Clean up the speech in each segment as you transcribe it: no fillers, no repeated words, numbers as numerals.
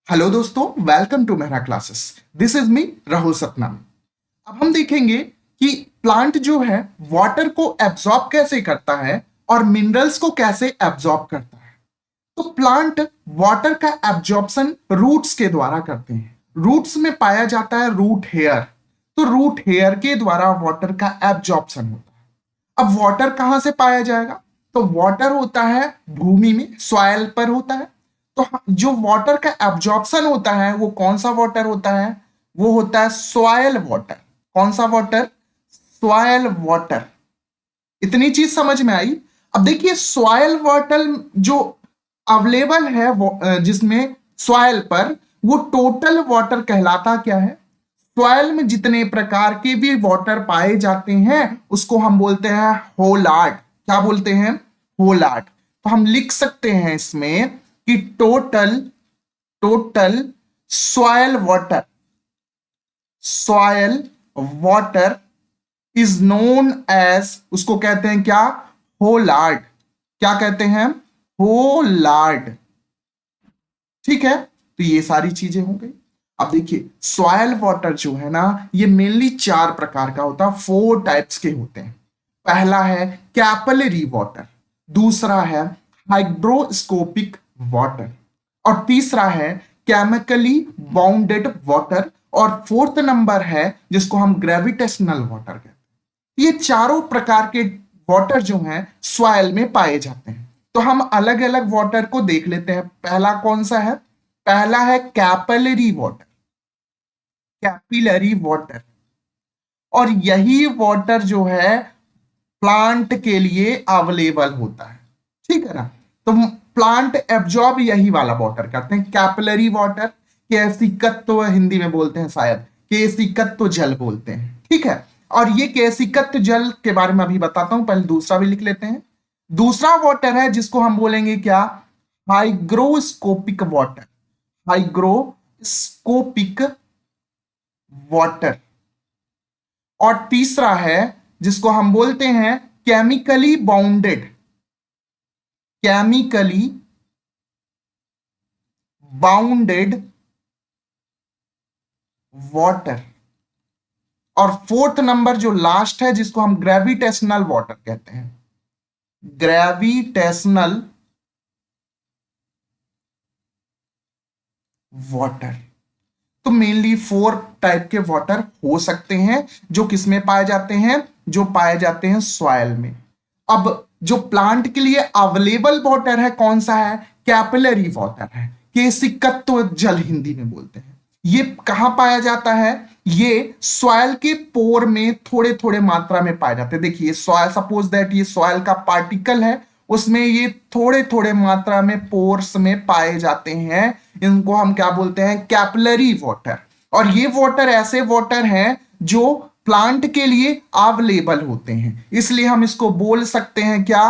Hello दोस्तों, welcome to मेरा classes. This is me Rahul Satnam. अब हम देखेंगे कि प्लांट जो है वाटर को एब्जॉर्ब कैसे करता है और मिनरल्स को कैसे एब्जॉर्ब करता है। तो प्लांट वाटर का एब्जॉर्प्शन रूट्स के द्वारा करते हैं। रूट्स में पाया जाता है रूट हेयर। तो रूट हेयर के द्वारा वाटर का एब्जॉर्प्शन होता है। अब वाटर कहां से पाया जाएगा? तो वाटर होता है भूमि में, सॉइल पर होता है। तो जो वाटर का एब्जॉर्प्शन होता है वो कौन सा वाटर होता है? वो होता है सॉइल वाटर। कौन सा वाटर? Soil water. इतनी चीज समझ में आई। अब देखिए सॉइल वाटर जो अवेलेबल है जिसमें सॉइल पर, वो टोटल वाटर कहलाता क्या है? सॉइल में जितने प्रकार के भी वाटर पाए जाते हैं उसको हम बोलते हैं होलार्ड। क्या बोलते हैं? होलार्ड। तो हम लिख सकते हैं इसमें कि total total soil water, soil water is known as, उसको कहते हैं क्या? होलार्ड। क्या कहते हैं? होलार्ड। ठीक है, तो ये सारी चीजें हो गई। अब देखिए सॉयल वाटर जो है ना, ये मेनली चार प्रकार का होता है, 4 टाइप्स के होते हैं। पहला है कैपिलरी वाटर, दूसरा है हाइड्रोस्कोपिक वाटर, और तीसरा है केमिकली बाउंडेड वाटर, और फोर्थ नंबर है जिसको हम ग्रेविटेशनल वाटर कहते हैं। ये चारों प्रकार के वाटर जो हैं सॉइल में पाए जाते हैं। तो हम अलग अलग वाटर को देख लेते हैं। पहला कौन सा है? पहला है कैपिलरी वाटर। कैपिलरी वाटर, और यही वाटर जो है प्लांट के लिए अवेलेबल होता है। ठीक है ना? तो प्लांट एब्जॉर्ब यही वाला वाटर करते हैं, कैपिलरी वाटर। केसिकत्व हिंदी में बोलते हैं, शायद केसिकत्व जल बोलते हैं। ठीक है, और ये केसिकत्व जल के बारे में अभी बताता हूं, पहले दूसरा भी लिख लेते हैं। दूसरा वाटर है जिसको हम बोलेंगे क्या? Hygroscopic water. Hygroscopic water. और तीसरा है जिसको हम बोलते हैं chemically bounded, chemically bounded water. और फोर्थ नंबर जो लास्ट है जिसको हम ग्रेविटेशनल वाटर कहते हैं, ग्रेविटेशनल वाटर। तो मेनली 4 टाइप के वाटर हो सकते हैं जो किसमें पाए जाते हैं? जो पाए जाते हैं सॉइल में। अब जो प्लांट के लिए अवेलेबल वाटर है कौन सा है? कैपिलरी वाटर है, केशिकत्व जल हिंदी में बोलते हैं। ये कहां पाया जाता है? ये सॉइल के पोर में थोड़े थोड़े मात्रा में पाए जाते हैं। देखिए सॉइल, सपोज दैट ये सॉइल का पार्टिकल है, उसमें ये थोड़े थोड़े मात्रा में पोर्स में पाए जाते हैं। इनको हम क्या बोलते हैं? Capillary water. और ये वाटर ऐसे वाटर हैं जो प्लांट के लिए अवेलेबल होते हैं, इसलिए हम इसको बोल सकते हैं क्या?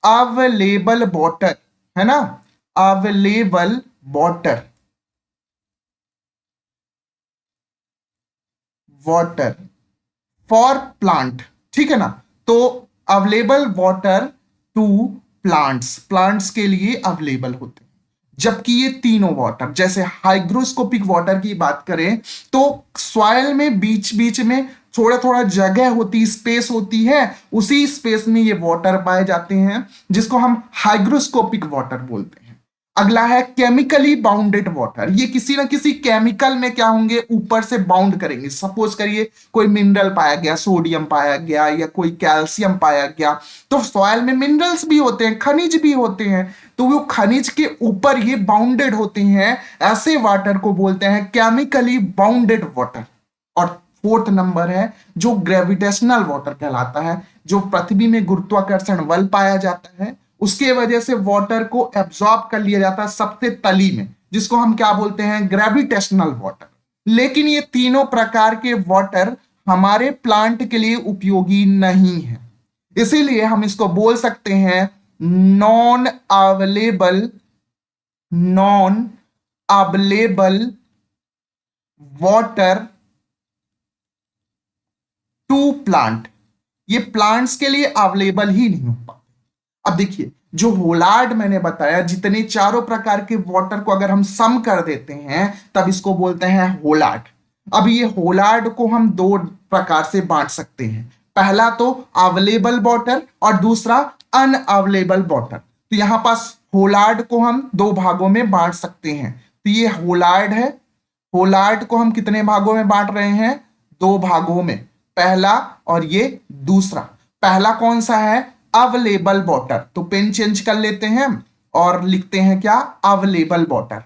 अवेलेबल वाटर, है ना? Available water, water for plant. ठीक है ना? तो available water to plants, plants के लिए अवेलेबल होते हैं। जबकि ये तीनों वाटर, जैसे हाइग्रोस्कोपिक वाटर की बात करें तो सॉइल में बीच बीच में थोड़ा थोड़ा जगह होती, स्पेस होती है, उसी स्पेस में ये वाटर पाए जाते हैं जिसको हम हाइग्रोस्कोपिक वाटर बोलते हैं। अगला है केमिकली बाउंडेड वाटर। ये किसी ना किसी केमिकल में क्या होंगे? ऊपर से बाउंड करेंगे। सपोज करिए कोई मिनरल पाया गया, सोडियम पाया गया या कोई कैल्शियम पाया गया, तो सॉइल में मिनरल्स भी होते हैं, खनिज भी होते हैं, तो वो खनिज के ऊपर ये बाउंडेड होते हैं। ऐसे वाटर को बोलते हैं केमिकली बाउंडेड वाटर। और फोर्थ नंबर है जो ग्रेविटेशनल वाटर कहलाता है, जो पृथ्वी में गुरुत्वाकर्षण बल पाया जाता है, उसके वजह से वाटर को एब्जॉर्ब कर लिया जाता है सबसे तली में, जिसको हम क्या बोलते हैं? Gravitational water. लेकिन ये तीनों प्रकार के वाटर हमारे प्लांट के लिए उपयोगी नहीं है, इसीलिए हम इसको बोल सकते हैं non available, non available water to plant. ये प्लांट्स के लिए अवेलेबल ही नहीं हो पाते। अब देखिए जो होलार्ड मैंने बताया, जितने चारों प्रकार के वाटर को अगर हम सम कर देते हैं तब इसको बोलते हैं होलार्ड। अब ये होलार्ड को हम दो प्रकार से बांट सकते हैं, पहला तो अवेलेबल वाटर और दूसरा अनअवेलेबल वाटर। तो यहां पास होलार्ड को हम दो भागों में बांट सकते हैं। तो ये होलार्ड है, होलार्ड को हम कितने भागों में बांट रहे हैं, दो भागों में, पहला और ये दूसरा। पहला कौन सा है, अवेलेबल वाटर। तो पेन चेंज कर लेते हैं हम और लिखते हैं क्या, अवेलेबल वाटर।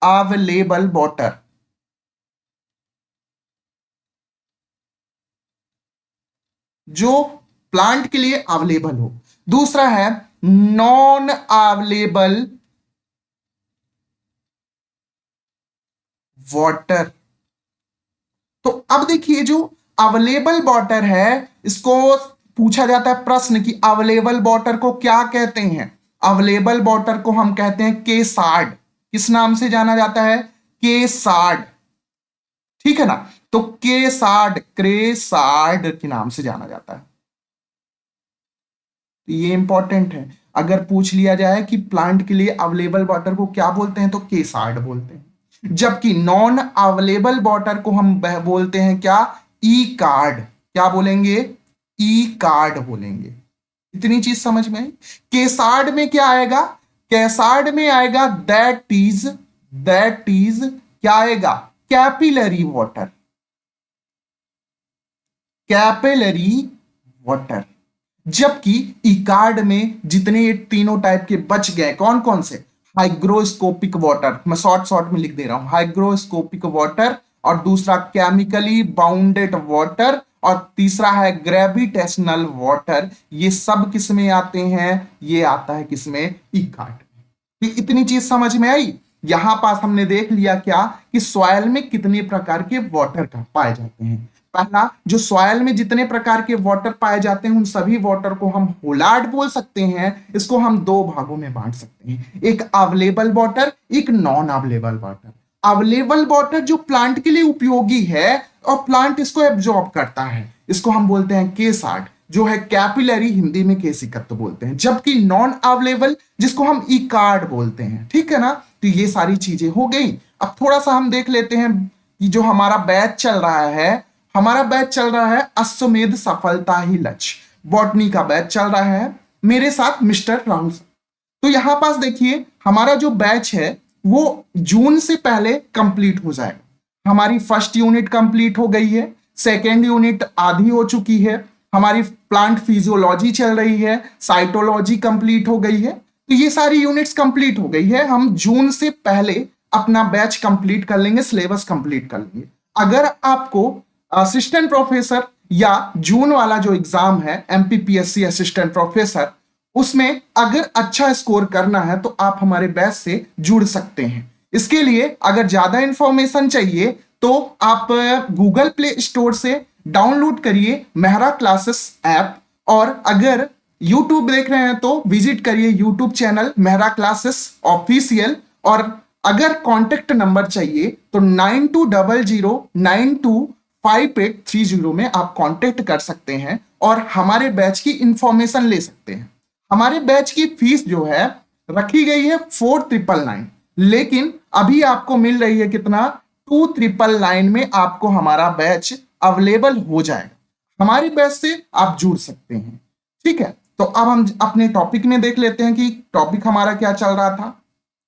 अवेलेबल वाटर जो प्लांट के लिए अवेलेबल हो। दूसरा है नॉन अवेलेबल वाटर। तो अब देखिए जो अवेलेबल वाटर है, इसको पूछा जाता है प्रश्न कि अवेलेबल वाटर को क्या कहते हैं। अवेलेबल वाटर को हम कहते हैं केसार्ड। किस नाम से जाना जाता है, केसार्ड। ठीक है ना, तो केसार्ड, क्रेसार्ड के नाम से जाना जाता है। तो ये इंपॉर्टेंट है, अगर पूछ लिया जाए कि प्लांट के लिए अवेलेबल वाटर को क्या बोलते हैं तो केसार्ड बोलते हैं, जबकि नॉन अवेलेबल वाटर को हम बोलते हैं क्या, ई कार्ड। क्या बोलेंगे, ई कार्ड बोलेंगे। इतनी चीज समझ में आई। केसार्ड में क्या आएगा, केसार्ड में आएगा दैट इज क्या आएगा, कैपिलरी वाटर। Capillary water. जबकि इकार्ड में जितने ये तीनों टाइप के बच गए, कौन कौन से, हाइग्रोस्कोपिक वाटर, मैं शॉर्ट शॉर्ट में लिख दे रहा हूं, हाइग्रोस्कोपिक वाटर, और दूसरा केमिकली बाउंडेड वाटर, और तीसरा है ग्रेविटेशनल वाटर। ये सब किस में आते हैं, ये आता है किसमें, इकार्ड। इतनी चीज समझ में आई। यहां पास हमने देख लिया क्या, कि सॉइल में कितने प्रकार के वाटर का पाए जाते हैं। पहला, जो सॉइल में जितने प्रकार के वाटर पाए जाते हैं उन सभी वाटर को हम होलार्ड बोल सकते हैं। इसको हम दो भागों में बांट सकते हैं, एक अवेलेबल वाटर, एक non available water. Available water जो प्लांट के लिए उपयोगी है और प्लांट इसको एब्जॉर्ब करता है, इसको हम बोलते हैं केसार्ड, जो है कैपिलरी, हिंदी में केसिकत्व बोलते हैं। जबकि नॉन अवेलेबल जिसको हम ई कार्ड बोलते हैं। ठीक है ना, तो ये सारी चीजें हो गई। अब थोड़ा सा हम देख लेते हैं कि जो हमारा बैच चल रहा है, हमारा बैच चल रहा है अश्वमेध सफलता ही लक्ष्य, बॉटनी का बैच चल रहा है, मेरे साथ मिस्टर राहुल। तो यहां पास देखिए हमारा जो बैच है वो जून से पहले कंप्लीट हो जाएगा। हमारी फर्स्ट यूनिट कंप्लीट हो गई है, सेकेंड यूनिट आधी हो चुकी है, हमारी प्लांट फिजियोलॉजी चल रही है, साइटोलॉजी कंप्लीट हो गई है। तो ये सारी यूनिट्स कंप्लीट हो गई है। हम जून से पहले अपना बैच कंप्लीट कर लेंगे, सिलेबस कंप्लीट कर लेंगे। अगर आपको असिस्टेंट प्रोफेसर या जून वाला जो एग्जाम है एमपीपीएससी असिस्टेंट प्रोफेसर, उसमें अगर अच्छा स्कोर करना है तो आप हमारे बैच से जुड़ सकते हैं। इसके लिए अगर ज्यादा इंफॉर्मेशन चाहिए तो आप गूगल प्ले स्टोर से डाउनलोड करिए मेहरा क्लासेस ऐप, और अगर यूट्यूब देख रहे हैं तो विजिट करिए YouTube channel Mehra classes official. और अगर कॉन्टेक्ट नंबर चाहिए तो 9200925830 में आप कांटेक्ट कर सकते हैं और हमारे बैच की इंफॉर्मेशन ले सकते हैं। हमारे बैच की फीस जो है रखी गई है 4999, लेकिन अभी आपको मिल रही है कितना, 2999 में आपको हमारा बैच अवेलेबल हो जाएगा। हमारे बैच से आप जुड़ सकते हैं। ठीक है, तो अब हम अपने टॉपिक में देख लेते हैं कि टॉपिक हमारा क्या चल रहा था।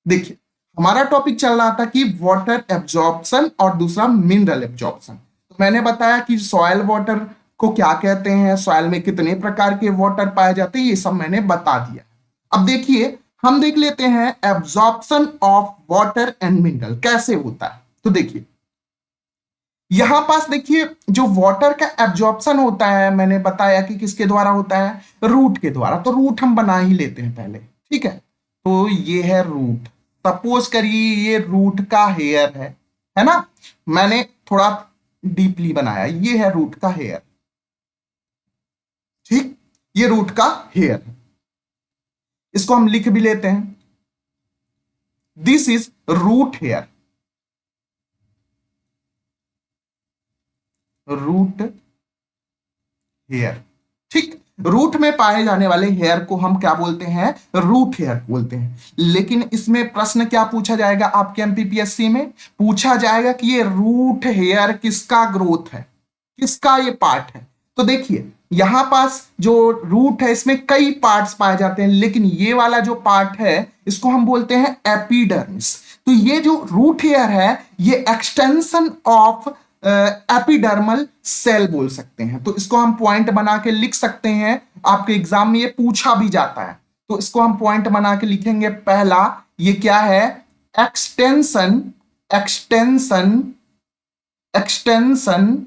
देखिए हमारा टॉपिक चल रहा था कि वाटर एब्जॉर्प्शन और दूसरा मिनरल एब्जॉर्प्शन। तो मैंने बताया कि सॉइल वाटर को क्या कहते हैं, सॉइल में कितने प्रकार के वाटर पाए जाते हैं, ये सब मैंने बता दिया। अब देखिए हम देख लेते हैं absorption of water and mineral कैसे होता है। तो देखिए यहां पास देखिए जो वाटर का एब्जॉर्प्शन होता है, मैंने बताया कि किसके द्वारा होता है, रूट के द्वारा। तो रूट हम बना ही लेते हैं पहले। ठीक है, तो ये है रूट। सपोज करिए ये रूट का हेयर है ना, मैंने थोड़ा डीपली बनाया, ये है रूट का हेयर। ठीक, ये रूट का हेयर है, इसको हम लिख भी लेते हैं, this is root hair, root hair. ठीक, रूट में पाए जाने वाले हेयर को हम क्या बोलते हैं, रूट हेयर बोलते हैं। लेकिन इसमें प्रश्न क्या पूछा जाएगा आपके एमपीपीएससी में, पूछा जाएगा कि ये रूट हेयर किसका ग्रोथ है, किसका ये पार्ट है। तो देखिए यहां पास जो रूट है इसमें कई पार्ट्स पाए जाते हैं, लेकिन ये वाला जो पार्ट है इसको हम बोलते हैं एपिडर्मिस। तो ये जो रूट हेयर है ये एक्सटेंशन ऑफ एपिडर्मल सेल बोल सकते हैं। तो इसको हम पॉइंट बना के लिख सकते हैं, आपके एग्जाम में ये पूछा भी जाता है। तो इसको हम पॉइंट बना के लिखेंगे। पहला ये क्या है, extension, extension, extension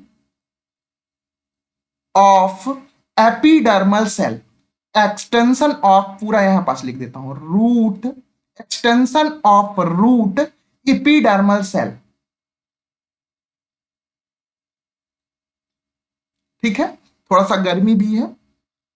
of epidermal cell, extension of, पूरा यहां पास लिख देता हूं, root, extension of root epidermal cell. ठीक है, थोड़ा सा गर्मी भी है।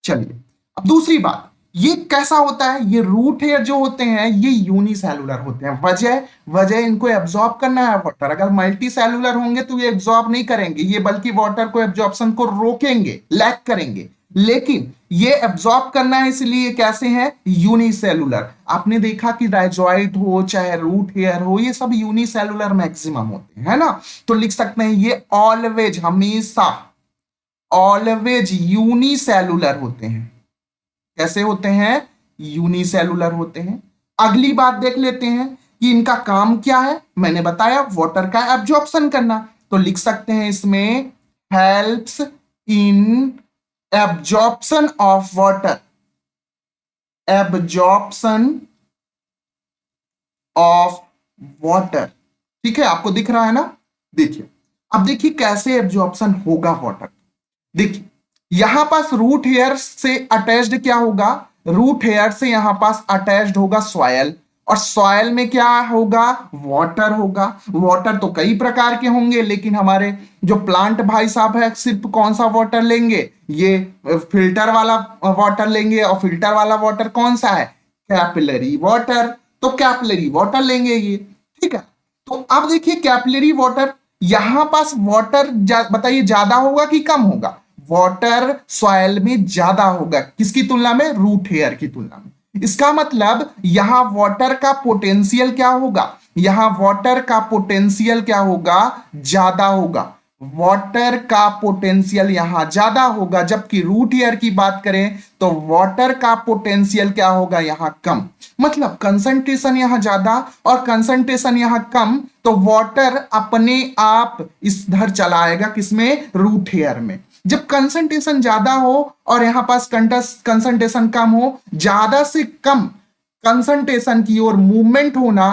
चलिए अब दूसरी बात, ये कैसा होता है, ये रूट हेयर जो होते हैं ये यूनिसेलुलर होते हैं। वजह वजह इनको एब्जॉर्ब करना है वाटर। अगर मल्टी सेलुलर होंगे तो ये एब्जॉर्ब नहीं करेंगे, ये बल्कि वाटर को एब्जॉर्प्शन को रोकेंगे, लैक करेंगे। लेकिन ये एब्जॉर्ब करना है इसलिए कैसे हैं, यूनिसेलुलर। आपने देखा कि राइजोइड हो चाहे रूट हेयर हो ये सब यूनिसेलुलर मैक्सिमम होते हैं, है ना। तो लिख सकते हैं ये ऑलवेज, हमेशा, ऑलवेज यूनिसेलुलर होते हैं। कैसे होते हैं, यूनिसेलुलर होते हैं। अगली बात देख लेते हैं कि इनका काम क्या है। मैंने बताया वाटर का एब्जॉर्प्शन करना, तो लिख सकते हैं इसमें helps in absorption of water, absorption of water. ठीक है, आपको दिख रहा है ना। देखिए अब देखिए कैसे एब्जॉर्प्शन होगा वाटर। देखिए यहां पास रूट हेयर से अटैच्ड क्या होगा, रूट हेयर से यहां पास अटैच्ड होगा सॉयल, और सॉयल में क्या होगा, वाटर होगा। वाटर तो कई प्रकार के होंगे, लेकिन हमारे जो प्लांट भाई साहब है सिर्फ कौन सा वाटर लेंगे, ये फिल्टर वाला वाटर लेंगे। और फिल्टर वाला वाटर कौन सा है, कैपिलरी वाटर। तो कैपिलरी वाटर लेंगे ये। ठीक है, तो अब देखिए कैपिलरी वाटर, यहां पास वाटर बताइए ज्यादा होगा कि कम होगा, वाटर सॉइल में ज्यादा होगा, किसकी तुलना में, रूट हेयर की तुलना में। इसका मतलब यहां वाटर का पोटेंशियल क्या होगा, यहां वाटर का पोटेंशियल क्या होगा, ज्यादा होगा। वाटर का पोटेंशियल यहां ज्यादा होगा, जबकि रूट हेयर की बात करें तो वाटर का पोटेंशियल क्या होगा, यहां कम। मतलब कंसंट्रेशन यहां ज्यादा और कंसंट्रेशन यहां कम, तो वाटर अपने आप इधर चला आएगा, किसमें, रूट हेयर में। जब कंसंट्रेशन ज्यादा हो और यहां पास कंसंट्रेशन कम हो, ज्यादा से कम कंसंट्रेशन की ओर मूवमेंट होना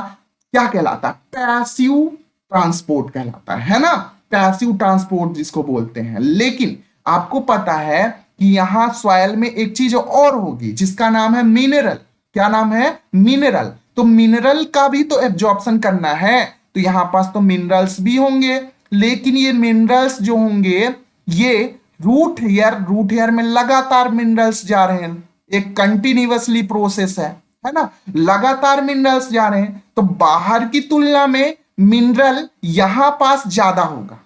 क्या कहलाता है, पैसिव ट्रांसपोर्ट कहलाता है ना, पैसिव ट्रांसपोर्ट जिसको बोलते हैं। लेकिन आपको पता है कि यहां सॉइल में एक चीज और होगी जिसका नाम है मिनरल। क्या नाम है, मिनरल। तो मिनरल का भी तो एब्जॉर्प्शन करना है, तो यहां पास तो मिनरल्स भी होंगे। लेकिन ये मिनरल्स जो होंगे ये रूट हेयर में लगातार मिनरल्स जा रहे हैं, एक कंटिन्यूअसली प्रोसेस है ना, लगातार मिनरल्स जा रहे हैं। तो बाहर की तुलना में मिनरल यहां पास ज्यादा होगा,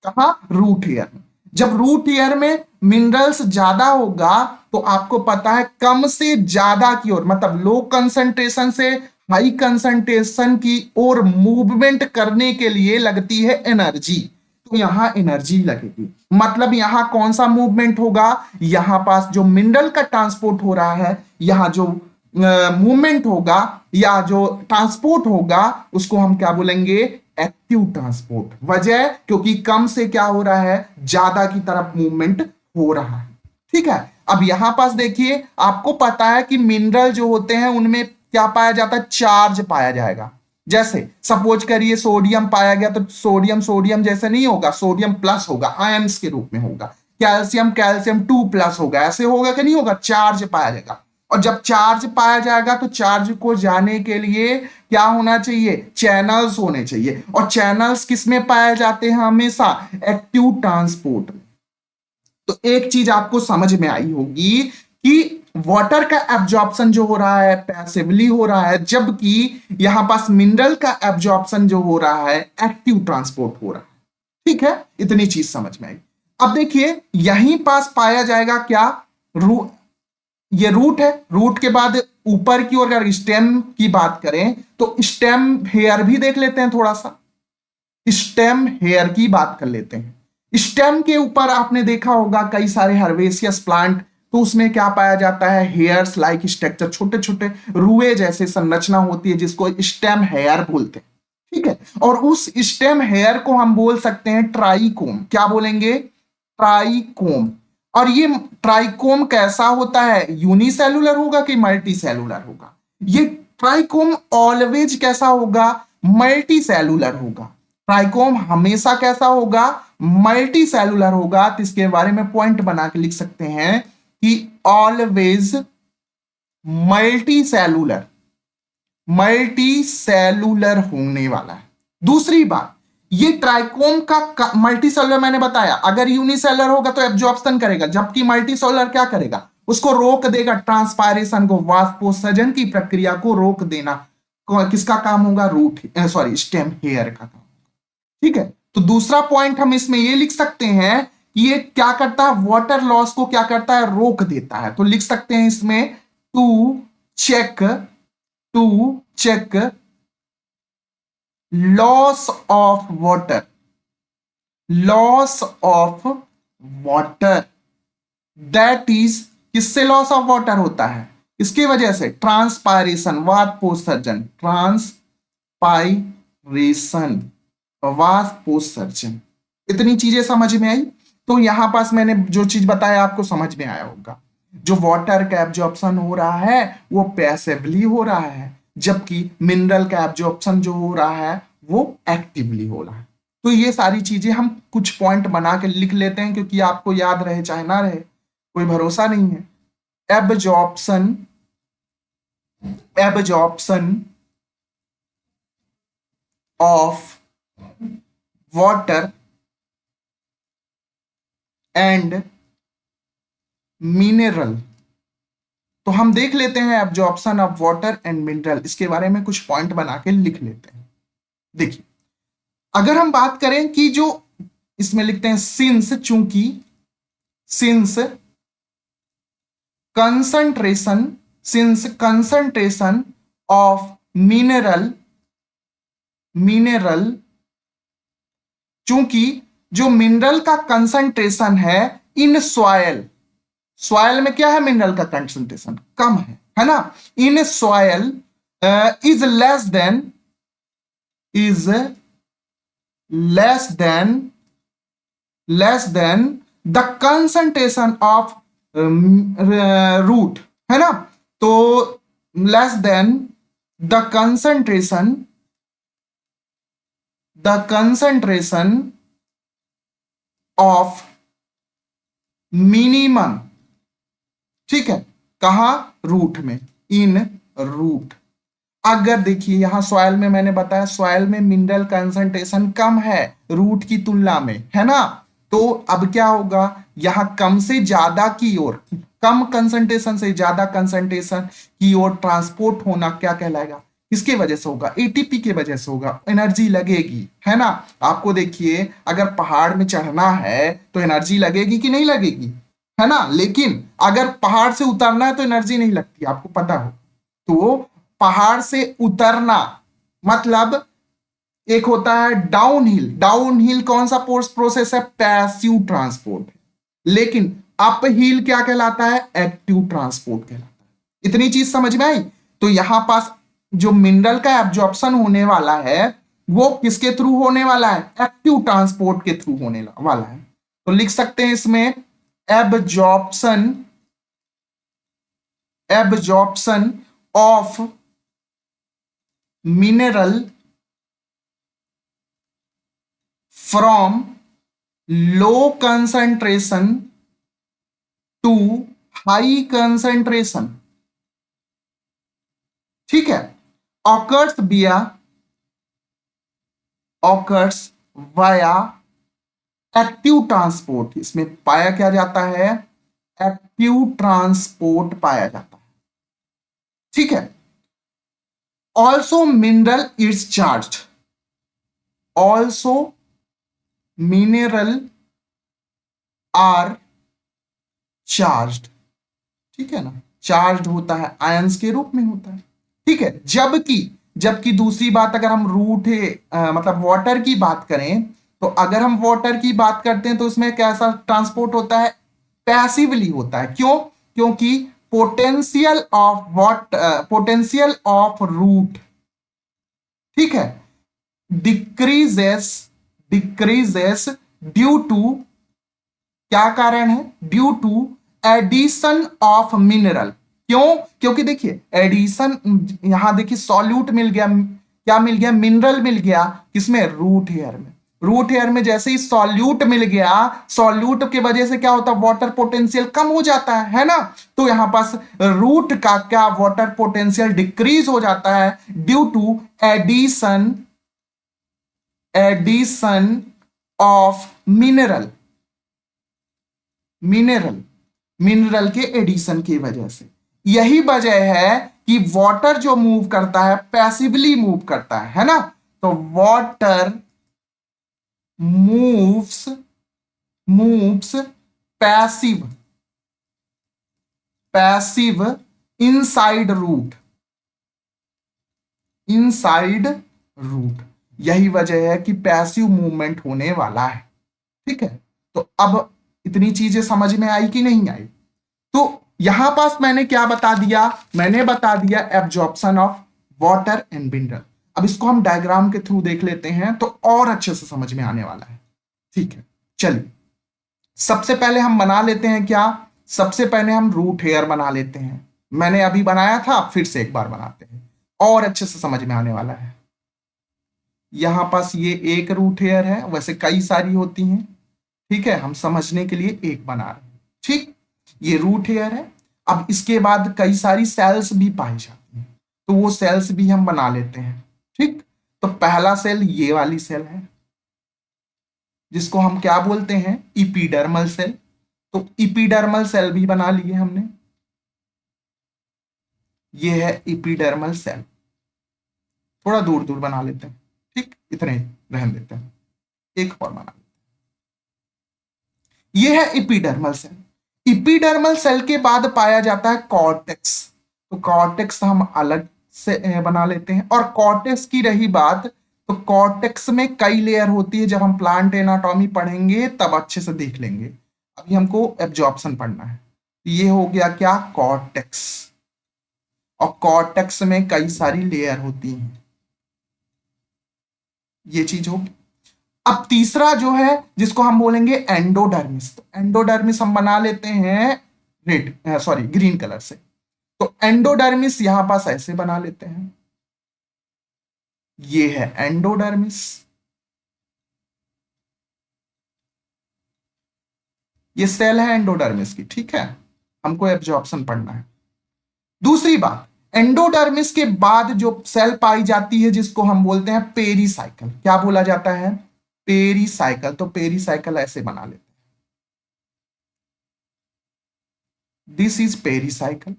कहां, रूट हेयर में। जब रूट हेयर में मिनरल्स ज्यादा होगा तो आपको पता है कम से ज्यादा की ओर, मतलब लो कंसंट्रेशन से हाई कंसंट्रेशन की ओर मूवमेंट करने के लिए लगती है एनर्जी। तो यहां एनर्जी लगेगी, मतलब यहां कौन सा मूवमेंट होगा, यहां पास जो मिनरल का ट्रांसपोर्ट हो रहा है, यहां जो मूवमेंट होगा या जो ट्रांसपोर्ट होगा उसको हम क्या बोलेंगे, एक्टिव ट्रांसपोर्ट। वजह क्योंकि कम से क्या हो रहा है, ज्यादा की तरफ मूवमेंट हो रहा है। ठीक है, अब यहां पास देखिए आपको पता है कि मिनरल जो होते हैं उनमें क्या पाया जाता है, चार्ज पाया जाएगा। जैसे सपोज करिए सोडियम पाया गया तो सोडियम सोडियम जैसे नहीं होगा, सोडियम प्लस होगा, आयंस के रूप में होगा। कैल्शियम कैल्शियम 2 प्लस होगा, ऐसे होगा कि नहीं होगा, चार्ज पाया जाएगा। और जब चार्ज पाया जाएगा तो चार्ज को जाने के लिए क्या होना चाहिए, चैनल्स होने चाहिए। और चैनल्स किस में पाए जाते हैं, हमेशा एक्टिव ट्रांसपोर्ट में। तो एक चीज आपको समझ में आई होगी कि वाटर का एब्जॉर्प्शन जो हो रहा है पैसिवली हो रहा है, जबकि यहां पास मिनरल का एब्जॉर्प्शन जो हो रहा है एक्टिव ट्रांसपोर्ट हो रहा है। ठीक है, इतनी चीज समझ में आई। अब देखिए यहीं पास पाया जाएगा क्या, रू ये रूट है, रूट के बाद ऊपर की ओर अगर स्टेम की बात करें तो स्टेम हेयर भी देख लेते हैं, थोड़ा सा स्टेम हेयर की बात कर लेते हैं। स्टेम के ऊपर आपने देखा होगा कई सारे हर्बेसियस प्लांट, तो उसमें क्या पाया जाता है, हेयर्स लाइक स्ट्रक्चर, छोटे छोटे रुए जैसे संरचना होती है जिसको स्टेम हेयर बोलते हैं। ठीक है, और उस स्टेम हेयर को हम बोल सकते हैं ट्राइकोम। क्या बोलेंगे, ट्राइकोम। और ये ट्राइकोम कैसा होता है, यूनिसेलुलर होगा कि मल्टी सेलुलर होगा, ये ट्राइकोम ऑलवेज कैसा होगा, मल्टी सेलुलर होगा। ट्राइकोम हमेशा कैसा होगा, मल्टी सेलुलर होगा। तो इसके बारे में पॉइंट बना के लिख सकते हैं कि always multi cellular, multi cellular होने वाला है। दूसरी बात, ये ट्राइकोम का मल्टी सेलुलर मैंने बताया, अगर यूनिसेलुलर होगा तो एब्जॉर्प्शन करेगा, जबकि मल्टी सेलुलर क्या करेगा, उसको रोक देगा, ट्रांसपायरेशन को, वाष्पोत्सर्जन की प्रक्रिया को रोक देना। किसका काम होगा, रूट सॉरी स्टेम हेयर का काम। ठीक है, तो दूसरा पॉइंट हम इसमें ये लिख सकते हैं कि ये क्या करता है, वाटर लॉस को क्या करता है, रोक देता है। तो लिख सकते हैं इसमें to check, to check loss of water, loss of water, that is, किससे लॉस ऑफ वाटर होता है, इसकी वजह से ट्रांसपायरेशन, वाष्पोत्सर्जन, ट्रांसपायरेशन, वाष्पोत्सर्जन। इतनी चीजें समझ में आई। तो यहां पास मैंने जो चीज बताया आपको समझ में आया होगा, जो वाटर का एब्जॉर्प्शन हो रहा है वो पैसिवली हो रहा है, जबकि मिनरल का एब्जॉर्प्शन जो हो रहा है वो एक्टिवली हो रहा है। तो ये सारी चीजें हम कुछ पॉइंट बना के लिख लेते हैं, क्योंकि आपको याद रहे चाहे ना रहे कोई भरोसा नहीं है। Absorption, absorption of water and mineral. तो हम देख लेते हैं absorption of water and mineral, इसके बारे में कुछ पॉइंट बना के लिख लेते हैं। देखिए, अगर हम बात करें कि जो इसमें लिखते हैं सिंस, चूंकि since concentration, since concentration of mineral, mineral, चूंकि जो मिनरल का कंसंट्रेशन है इन सॉयल, सॉयल में क्या है, मिनरल का कंसंट्रेशन कम है ना, in soil is less than, is less than, less than the concentration of root, है ना। तो less than the concentration, the concentration of minimum, ठीक है, कहा, रूट में, इन रूट। अगर देखिए यहां सॉइल में मैंने बताया सॉइल में मिनरल कंसंट्रेशन कम है रूट की तुलना में, है ना। तो अब क्या होगा, यहां कम से ज्यादा की ओर, कम कंसंट्रेशन से ज्यादा कंसंट्रेशन की ओर ट्रांसपोर्ट होना क्या कहलाएगा, किसके वजह से होगा, एटीपी के वजह से होगा, एनर्जी लगेगी, है ना। आपको देखिए अगर पहाड़ में चढ़ना है तो एनर्जी लगेगी कि नहीं लगेगी, है ना। लेकिन अगर पहाड़ से उतरना है तो एनर्जी नहीं लगती, आपको पता हो। तो पहाड़ से उतरना मतलब एक होता है डाउन हिल, डाउन हिल कौन सा प्रोसेस है, पैसिव ट्रांसपोर्ट। लेकिन अप हिल क्या कहलाता है, एक्टिव ट्रांसपोर्ट कहलाता है। इतनी चीज समझ में आई। तो यहां पास जो मिनरल का एब्जॉर्प्शन होने वाला है वो किसके थ्रू होने वाला है, एक्टिव ट्रांसपोर्ट के थ्रू होने वाला है। तो लिख सकते हैं इसमें absorption, absorption of mineral from low concentration to high concentration, ठीक है, ऑकर्स बिया, ऑकर्स वाया एक्टिव ट्रांसपोर्ट। इसमें पाया क्या जाता है, एक्टिव ट्रांसपोर्ट पाया जाता है, ठीक है। Also mineral is charge, also mineral are charged, ठीक है ना, चार्ज होता है, आयंस के रूप में होता है। ठीक है, जबकि जबकि दूसरी बात अगर हम रूट है मतलब वाटर की बात करें, तो अगर हम वाटर की बात करते हैं तो उसमें कैसा ट्रांसपोर्ट होता है, पैसिवली होता है। क्यों? क्योंकि पोटेंशियल ऑफ रूट, ठीक है, डिक्रीजेस डिक्रीजेस ड्यू टू, क्या कारण है, due to addition of mineral. क्यों? क्योंकि देखिए एडिशन, यहां देखिए सॉल्यूट मिल गया, क्या मिल गया, मिनरल मिल गया, किसमें, रूट हेयर में। रूट हेयर में जैसे ही सॉल्यूट मिल गया, सॉल्यूट की वजह से क्या होता है, वाटर पोटेंशियल कम हो जाता है ना। तो यहां पास रूट का क्या, वाटर पोटेंशियल डिक्रीज हो जाता है due to addition addition of mineral, mineral mineral के एडिशन की वजह से। यही वजह है कि वाटर जो मूव करता है पैसिवली मूव करता है ना। तो water moves moves passive passive inside root, inside root. यही वजह है कि पैसिव मूवमेंट होने वाला है। ठीक है, तो अब इतनी चीजें समझ में आई कि नहीं आई? तो यहां पास मैंने क्या बता दिया, मैंने बता दिया absorption of water and mineral. अब इसको हम डायग्राम के थ्रू देख लेते हैं तो और अच्छे से समझ में आने वाला है। ठीक है, चलिए सबसे पहले हम बना लेते हैं क्या, सबसे पहले हम रूट हेयर बना लेते हैं। मैंने अभी बनाया था, फिर से एक बार बनाते हैं और अच्छे से समझ में आने वाला है। यहां पास ये एक रूट हेयर है, वैसे कई सारी होती हैं। ठीक है, हम समझने के लिए एक बना रहे हैं। ठीक, ये रूट हेयर है। अब इसके बाद कई सारी सेल्स भी पाई जाती हैं, तो वो सेल्स भी हम बना लेते हैं। ठीक, तो पहला सेल ये वाली सेल है, जिसको हम क्या बोलते हैं, इपीडर्मल सेल। तो इपीडर्मल सेल भी बना लिए हमने, ये है इपीडर्मल सेल। थोड़ा दूर दूर बना लेते हैं, ठीक, इतने रहने देते हैं, एक और बना, ये है इपीडर्मल सेल। इपीडर्मल सेल के बाद पाया जाता है कॉर्टेक्स। तो कॉर्टेक्स हम अलग से बना लेते हैं। और कॉर्टेक्स की रही बात, तो कॉर्टेक्स में कई लेयर होती है, जब हम प्लांट एनाटॉमी पढ़ेंगे तब अच्छे से देख लेंगे। अभी हमको एब्जॉर्प्शन पढ़ना है। ये हो गया क्या, कॉर्टेक्स। और कॉर्टेक्स में कई सारी लेयर होती हैं, ये चीज होगी। अब तीसरा जो है जिसको हम बोलेंगे एंडोडर्मिस, तो एंडोडर्मिस हम बना लेते हैं रेड, सॉरी ग्रीन कलर से। तो एंडोडर्मिस यहां पास ऐसे बना लेते हैं, ये है एंडोडर्मिस, ये सेल है एंडोडर्मिस की। ठीक है, हमको एब्जॉर्प्शन पढ़ना है। दूसरी बात, एंडोडर्मिस के बाद जो सेल पाई जाती है जिसको हम बोलते हैं पेरीसाइकल, क्या बोला जाता है, पेरीसाइकल। तो पेरीसाइकल ऐसे बना लेते हैं, दिस इज पेरीसाइकल।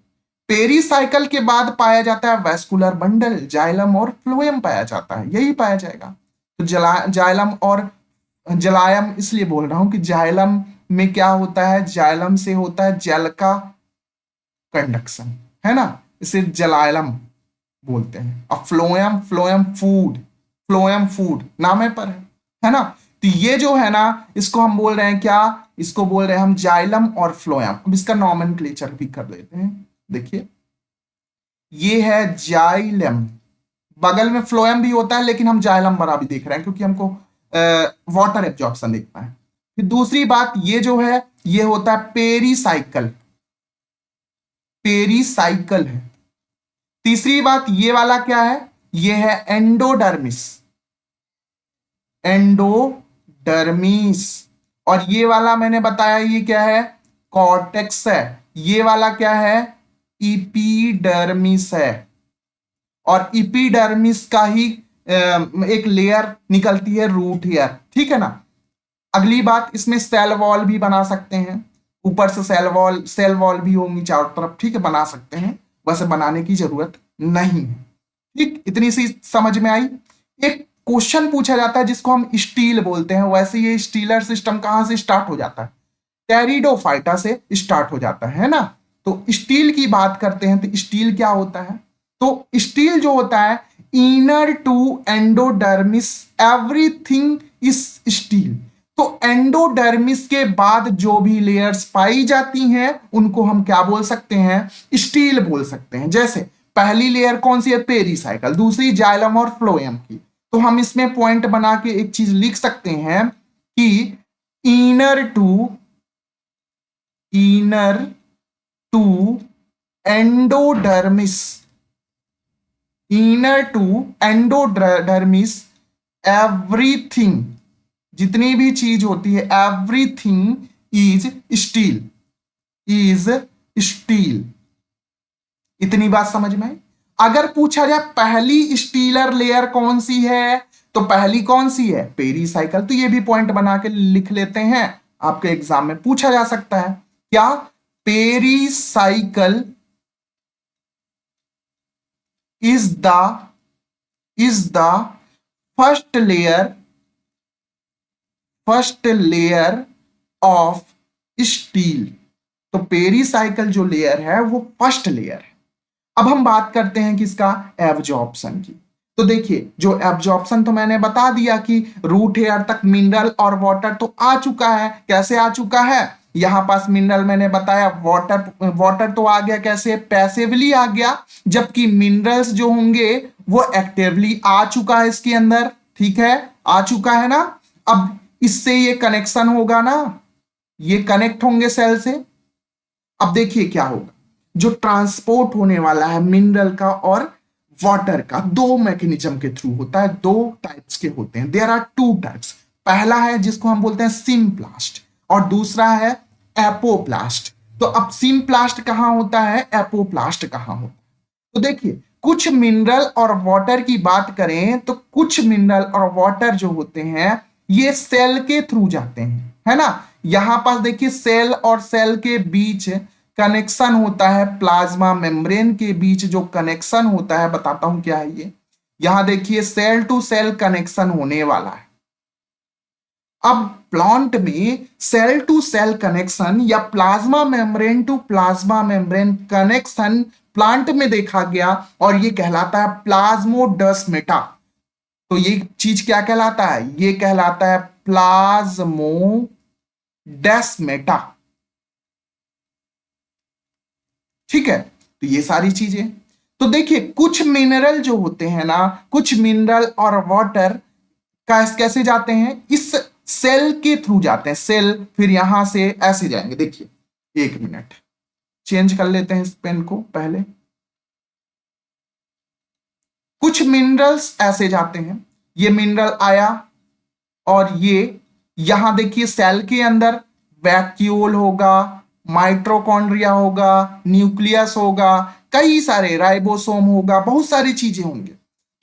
पेरीसाइकल के बाद पाया जाता है वेस्कुलर बंडल, जाइलम और फ्लोएम पाया जाता है, यही पाया जाएगा। तो जाइलम और जलायम इसलिए बोल रहा हूं कि जाइलम में क्या होता है, जाइलम से होता है जल का कंडक्शन, है ना, इसे जलायलम बोलते हैं। और फ्लोएम, फ्लोएम फूड नाम है पर है ना। तो ये जो है ना, इसको हम बोल रहे हैं क्या, इसको बोल रहे हैं हम जाइलम और फ्लोएम। अब इसका नॉमेनक्लेचर भी कर लेते हैं। देखिए ये है जाइलम, बगल में फ्लोएम भी होता है, लेकिन हम जाइलम बड़ा भी देख रहे हैं क्योंकि हमको वाटर एब्जॉर्प्शन देखना है। फिर दूसरी बात, ये जो है ये होता है पेरीसाइकल, पेरीसाइकल है। तीसरी बात, ये वाला क्या है, ये है एंडोडर्मिस, एंडोडर्मिस। और ये वाला मैंने बताया ये क्या है, कॉर्टेक्स है। ये वाला क्या है, इपीडर्मिस है। और इपीडर्मिस का ही एक लेयर निकलती है रूट हेयर, ठीक है ना। अगली बात, इसमें सेल वॉल भी बना सकते हैं, ऊपर से सेल वॉल भी होंगी चारों तरफ, ठीक है, बना सकते हैं, वैसे बनाने की जरूरत नहीं है। ठीक, इतनी सी समझ में आई। एक क्वेश्चन पूछा जाता है जिसको हम स्टील बोलते हैं, वैसे ये स्टीलर सिस्टम कहां से स्टार्ट हो जाता है, टेरिडोफाइटा से स्टार्ट हो जाता है ना। तो स्टील की बात करते हैं तो स्टील क्या होता है, तो स्टील जो होता है inner to endodermis everything is stele. तो एंडोडर्मिस के बाद जो भी लेयर्स पाई जाती हैं उनको हम क्या बोल सकते हैं, स्टील बोल सकते हैं। जैसे पहली लेयर कौन सी है, पेरीसाइकल, दूसरी जाइलम और फ्लोएम की। तो हम इसमें पॉइंट बना के एक चीज लिख सकते हैं कि inner to endodermis, inner to endodermis everything, जितनी भी चीज होती है everything is stele, is stele. इतनी बात समझ में आई। अगर पूछा जाए पहली स्टीलर लेयर कौन सी है, तो पहली कौन सी है, पेरीसाइकल। तो ये भी पॉइंट बना के लिख लेते हैं, आपके एग्जाम में पूछा जा सकता है। क्या, pericycle is the first layer of steel. तो पेरीसाइकल जो लेयर है वो फर्स्ट लेयर है। अब हम बात करते हैं किसका, एब्जॉर्प्शन की। तो देखिए जो एब्जॉर्प्शन तो मैंने बता दिया कि रूट हेयर तक मिनरल और वाटर तो आ चुका है। कैसे आ चुका है, यहां पास मिनरल मैंने बताया, वाटर तो आ गया, कैसे, पैसिवली आ गया, जबकि मिनरल्स जो होंगे वो एक्टिवली आ चुका है इसके अंदर। ठीक है, आ चुका है ना। अब इससे ये कनेक्शन होगा ना, ये कनेक्ट होंगे सेल से। अब देखिए क्या होगा, जो ट्रांसपोर्ट होने वाला है मिनरल का और वाटर का, दो मैकेनिज्म के थ्रू होता है, दो टाइप्स के होते हैं। There are two types. पहला है जिसको हम बोलते हैं सिम्प्लास्ट और दूसरा है एपोप्लास्ट। तो अब सिम्प्लास्ट कहां होता है, एपोप्लास्ट कहां होता है। तो देखिए कुछ मिनरल और वाटर की बात करें तो कुछ मिनरल और वाटर जो होते हैं ये सेल के थ्रू जाते हैं, है ना। यहां पास देखिए सेल और सेल के बीच कनेक्शन होता है, प्लाज्मा मेम्ब्रेन के बीच जो कनेक्शन होता है, बताता हूं क्या है ये। यहां देखिए सेल टू सेल कनेक्शन होने वाला है। अब प्लांट में सेल टू सेल कनेक्शन या plasma membrane to plasma membrane connection plant में देखा गया और ये कहलाता है प्लाज्मोडेस्माटा। तो ये चीज क्या कहलाता है, ये कहलाता है प्लाज्मोडेस्माटा। ठीक है, तो ये सारी चीजें। तो देखिए कुछ मिनरल जो होते हैं ना, कुछ मिनरल और वाटर कैसे जाते हैं, इस सेल के थ्रू जाते हैं, सेल फिर यहां से ऐसे जाएंगे। देखिए एक मिनट चेंज कर लेते हैं इस पेन को पहले। कुछ मिनरल्स ऐसे जाते हैं, ये मिनरल आया और ये यहां देखिए सेल के अंदर वैक्यूल होगा, माइटोकॉन्ड्रिया होगा, न्यूक्लियस होगा, कई सारे राइबोसोम होगा, बहुत सारी चीजें होंगे।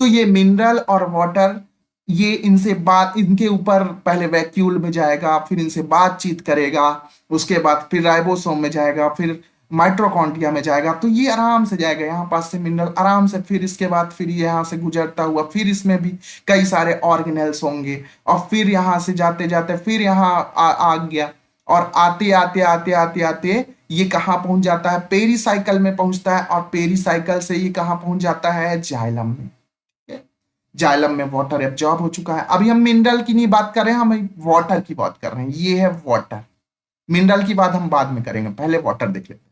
तो ये मिनरल और वाटर ये इनसे बात, इनके ऊपर पहले वैक्यूल में जाएगा, फिर इनसे बातचीत करेगा, उसके बाद फिर राइबोसोम में जाएगा, फिर माइटोकॉन्ड्रिया में जाएगा। तो ये आराम से जाएगा यहाँ पास से मिनरल आराम से, फिर इसके बाद फिर यहाँ से गुजरता हुआ फिर इसमें भी कई सारे ऑर्गेनेल्स होंगे और फिर यहाँ से जाते जाते फिर यहाँ आ गया और आते आते आते आते आते ये कहाँ पहुंच जाता है, पेरीसाइकिल में पहुंचता है और पेरीसाइकिल से ये कहाँ पहुंच जाता है, जाइलम में। जाइलम में वाटर एब्जॉर्ब हो चुका है। अभी हम मिनरल की नहीं बात कर रहे हैं, हम वाटर की बात कर रहे हैं। ये है वाटर, मिनरल की बात हम बाद में करेंगे, पहले वाटर देख लेते हैं।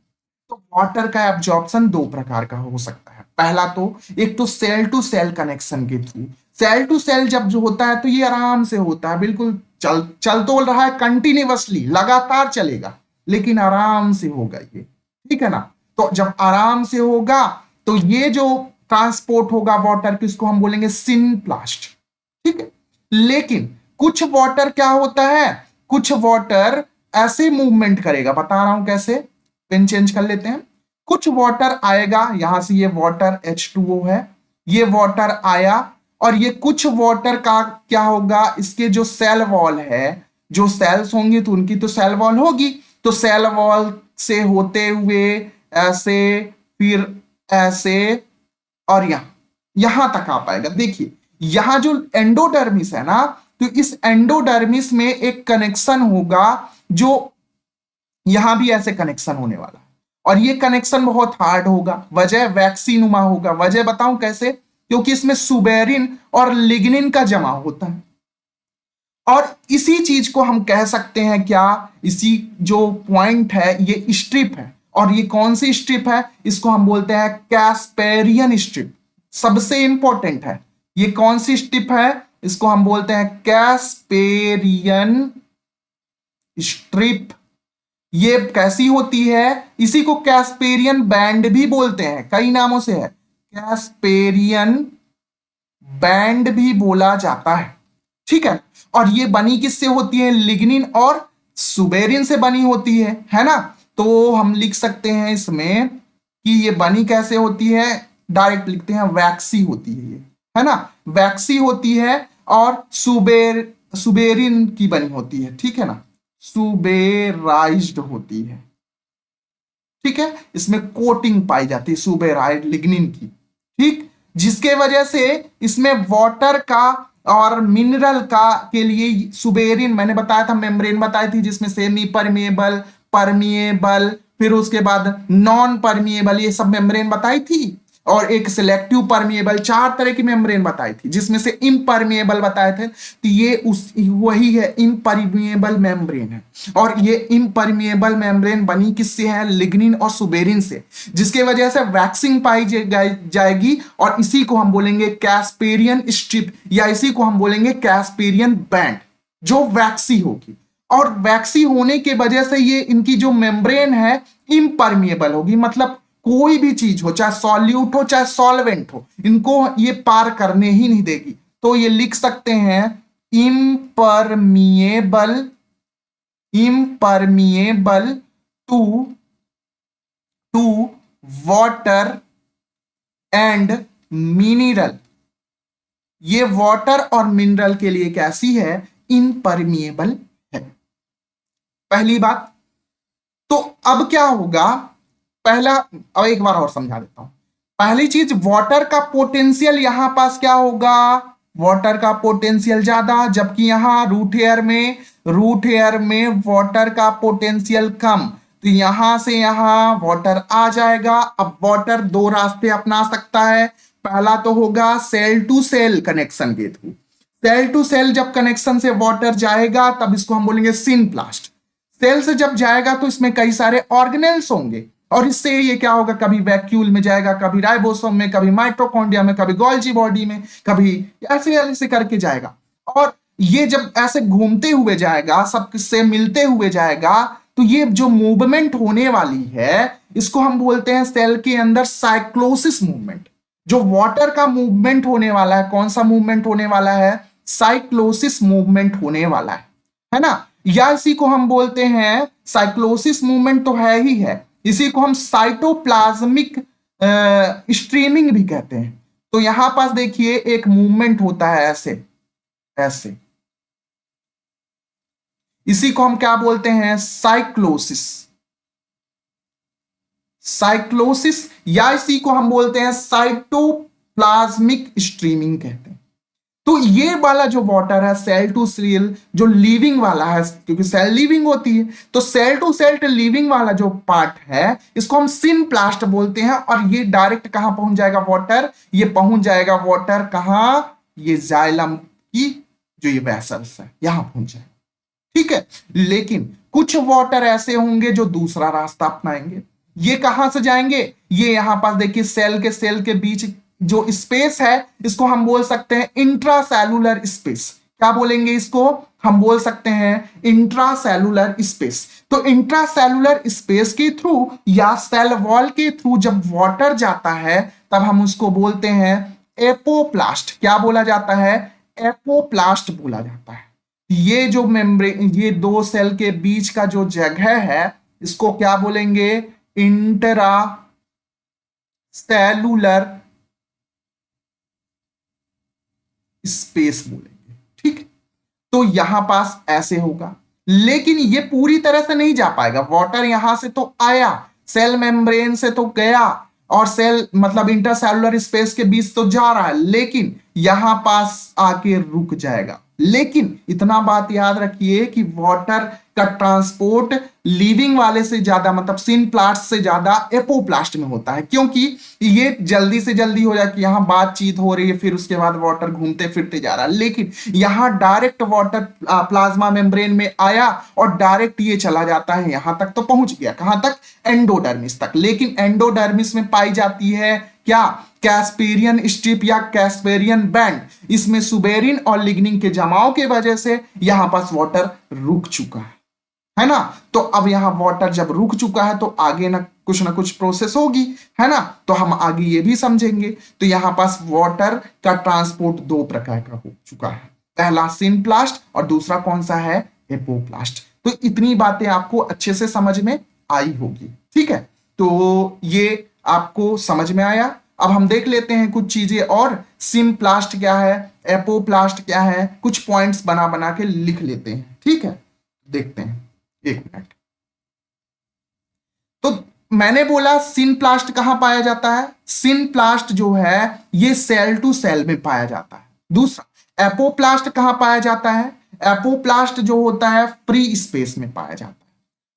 तो वाटर का एब्जॉर्प्शन दो प्रकार का हो सकता है। पहला तो एक तो सेल टू सेल कनेक्शन के थ्रू। सेल टू सेल जब जो होता है तो ये आराम से होता है, बिल्कुल चल तो रहा है कंटिन्यूअसली, लगातार चलेगा, लेकिन आराम से होगा ये। ठीक है ना। तो जब आराम से होगा तो ये जो ट्रांसपोर्ट होगा वाटर की, उसको हम बोलेंगे सिनप्लास्ट। ठीक है, लेकिन कुछ वाटर क्या होता है, कुछ वाटर ऐसे मूवमेंट करेगा, बता रहा हूं कैसे, पेन चेंज कर लेते हैं। कुछ वाटर आएगा यहां से, ये वाटर H2O है, ये वाटर आया और ये कुछ वाटर का क्या होगा, इसके जो सेल वॉल है, जो सेल्स होंगी तो उनकी तो सेल वॉल होगी, तो सेल वॉल से होते हुए ऐसे, फिर ऐसे और यहां तक आ पाएगा। देखिए यहां जो एंडोडर्मिस है ना, तो इस एंडोडर्मिस में एक कनेक्शन होगा, जो यहां भी ऐसे कनेक्शन होने वाला है और ये कनेक्शन बहुत हार्ड होगा, वजह वैक्सीनुमा होगा। वजह बताऊं कैसे? क्योंकि इसमें सुबेरिन और लिग्निन का जमा होता है। और इसी चीज को हम कह सकते हैं क्या, इसी जो पॉइंट है ये स्ट्रिप है। और ये कौन सी स्ट्रिप है? इसको हम बोलते हैं कैस्पेरियन स्ट्रिप। सबसे इंपॉर्टेंट है, ये कौन सी स्ट्रिप है? इसको हम बोलते हैं कैस्पेरियन स्ट्रिप। ये कैसी होती है? इसी को कैस्पेरियन बैंड भी बोलते हैं, कई नामों से है। कैस्पेरियन बैंड भी बोला जाता है, ठीक है। और ये बनी किससे होती है? लिग्निन और सुबेरिन से बनी होती है ना। तो हम लिख सकते हैं इसमें कि ये बनी कैसे होती है, डायरेक्ट लिखते हैं वैक्सी होती है ये, है ना। वैक्सी होती है और सुबेरिन की बनी होती है, ठीक है ना, सुबेराइज्ड होती है, ठीक है। इसमें कोटिंग पाई जाती है सुबेराइड लिग्निन की, ठीक। जिसके वजह से इसमें वाटर का और मिनरल का के लिए सुबेरिन, मैंने बताया था मेम्ब्रेन बताई थी, जिसमें सेमी परमिएबल, परमिएबल, फिर उसके बाद नॉन परमिएबल, ये सब मेम्ब्रेन बताई थी। और एक सिलेक्टिव परमिएबल, 4 तरह की मेम्ब्रेन बताई थी, जिसमें से इम्परमिएबल बताए थे। तो ये उस वही है, इम्परमिएबल मेम्ब्रेन है। और ये इम्परमिएबल मेम्ब्रेन बनी किससे है? लिग्निन और सुबेरिन से, जिसके वजह से वैक्सिंग पाई जाएगी। और इसी को हम बोलेंगे कैस्पेरियन स्ट्रिप, या इसी को हम बोलेंगे कैस्पेरियन बैंड, जो वैक्सी होगी। और वैक्सी होने के वजह से ये इनकी जो मेम्ब्रेन है इम्परमिएबल होगी, मतलब कोई भी चीज हो, चाहे सॉल्यूट हो चाहे सॉल्वेंट हो, इनको ये पार करने ही नहीं देगी। तो ये लिख सकते हैं impermeable, impermeable to to water and mineral. ये वाटर और मिनरल के लिए कैसी है? इम्परमिएबल है, पहली बात। तो अब क्या होगा? पहला, अब एक बार और समझा देता हूं। पहली चीज, वाटर का पोटेंशियल यहां पास क्या होगा? वाटर का पोटेंशियल ज्यादा, जबकि यहां रूट एयर में वाटर का पोटेंशियल कम। तो यहां से यहां वाटर आ जाएगा। अब वाटर 2 रास्ते अपना सकता है। पहला तो होगा सेल टू सेल कनेक्शन के थ्रू। सेल टू सेल जब कनेक्शन से वाटर जाएगा तब इसको हम बोलेंगे सिनप्लास्ट। सेल से जब जाएगा तो इसमें कई सारे ऑर्गेनेल्स होंगे, और इससे ये क्या होगा? कभी वैक्यूल में जाएगा, कभी राइबोसोम में, कभी माइटोकॉन्ड्रिया में, कभी गोल्जी बॉडी में, कभी ऐसे ऐसे करके जाएगा। और ये जब ऐसे घूमते हुए जाएगा, सबसे मिलते हुए जाएगा, तो ये जो मूवमेंट होने वाली है इसको हम बोलते हैं सेल के अंदर साइक्लोसिस मूवमेंट। जो वाटर का मूवमेंट होने वाला है, कौन सा मूवमेंट होने वाला है? साइक्लोसिस मूवमेंट होने वाला है ना। या इसी को हम बोलते हैं, साइक्लोसिस मूवमेंट तो है ही है, इसी को हम साइटोप्लाज्मिक स्ट्रीमिंग भी कहते हैं। तो यहां पास देखिए एक मूवमेंट होता है ऐसे ऐसे, इसी को हम क्या बोलते हैं? साइक्लोसिस। साइक्लोसिस, या इसी को हम बोलते हैं साइटोप्लाज्मिक स्ट्रीमिंग कहते हैं। तो ये वाला जो वाटर है सेल टू सेल जो लिविंग वाला है, क्योंकि सेल लिविंग होती है, तो सेल टू सेल लिविंग वाला जो पार्ट है इसको हम सिनप्लास्ट बोलते हैं। और ये डायरेक्ट कहां पहुंच जाएगा वाटर? ये पहुंच जाएगा वाटर कहां? ये जाइलम की जो ये वेसल्स है यहां पहुंच जाएगा, ठीक है। लेकिन कुछ वाटर ऐसे होंगे जो दूसरा रास्ता अपनाएंगे। ये कहां से जाएंगे? ये यहां पास देखिए सेल के बीच जो स्पेस है इसको हम बोल सकते हैं इंट्रासेलुलर स्पेस। क्या बोलेंगे इसको? हम बोल सकते हैं इंट्रासेलुलर स्पेस। तो इंट्रासेलुलर स्पेस के थ्रू या सेल वॉल के थ्रू जब वाटर जाता है तब हम उसको बोलते हैं एपोप्लास्ट। क्या बोला जाता है? एपोप्लास्ट बोला जाता है। ये जो मेम्ब्रेन, ये 2 सेल के बीच का जो जगह है इसको क्या बोलेंगे? इंट्रा सेलुलर स्पेस बोलेंगे, ठीक। तो यहां पास ऐसे होगा, लेकिन ये पूरी तरह से नहीं जा पाएगा। वाटर यहां से तो आया, सेल मेम्ब्रेन से तो गया, और सेल मतलब इंटरसेलुलर स्पेस के बीच तो जा रहा है, लेकिन यहां पास आके रुक जाएगा। लेकिन इतना बात याद रखिए कि वाटर का ट्रांसपोर्ट लिविंग वाले से ज्यादा, मतलब सिनप्लास्ट से ज्यादा एपोप्लास्ट में होता है, क्योंकि ये जल्दी से जल्दी हो जाए कि यहाँ बातचीत हो रही है, फिर उसके बाद वाटर घूमते फिरते जा रहा है। लेकिन यहाँ डायरेक्ट वाटर प्लाज्मा मेम्ब्रेन में आया और डायरेक्ट ये चला जाता है, यहां तक तो पहुंच गया, कहां तक, एंडोडर्मिस तक। लेकिन एंडोडर्मिस में पाई जाती है क्या, कैस्पेरियन स्ट्रिप या कैस्पेरियन बैंड। इसमें सुबेरिन और लिग्निन के जमाव की वजह से यहां पास वाटर रुक चुका है ना। तो अब यहां वाटर जब रुक चुका है तो आगे ना कुछ प्रोसेस होगी, है ना। तो हम आगे ये भी समझेंगे। तो यहां पास वाटर का ट्रांसपोर्ट दो प्रकार का हो चुका है, पहला सिनप्लास्ट और दूसरा कौन सा है, एपोप्लास्ट। तो इतनी बातें आपको अच्छे से समझ में आई होगी, ठीक है। तो ये आपको समझ में आया। अब हम देख लेते हैं कुछ चीजें और, सिनप्लास्ट क्या है, एपोप्लास्ट क्या है, कुछ पॉइंट्स बना बना के लिख लेते हैं, ठीक है। देखते हैं, एक मिनट। तो मैंने बोला सिनप्लास्ट कहां पाया जाता है, सिनप्लास्ट जो है ये सेल टू सेल में पाया जाता है। दूसरा, एपोप्लास्ट कहां पाया जाता है, एपोप्लास्ट जो होता है फ्री स्पेस में पाया जाता है।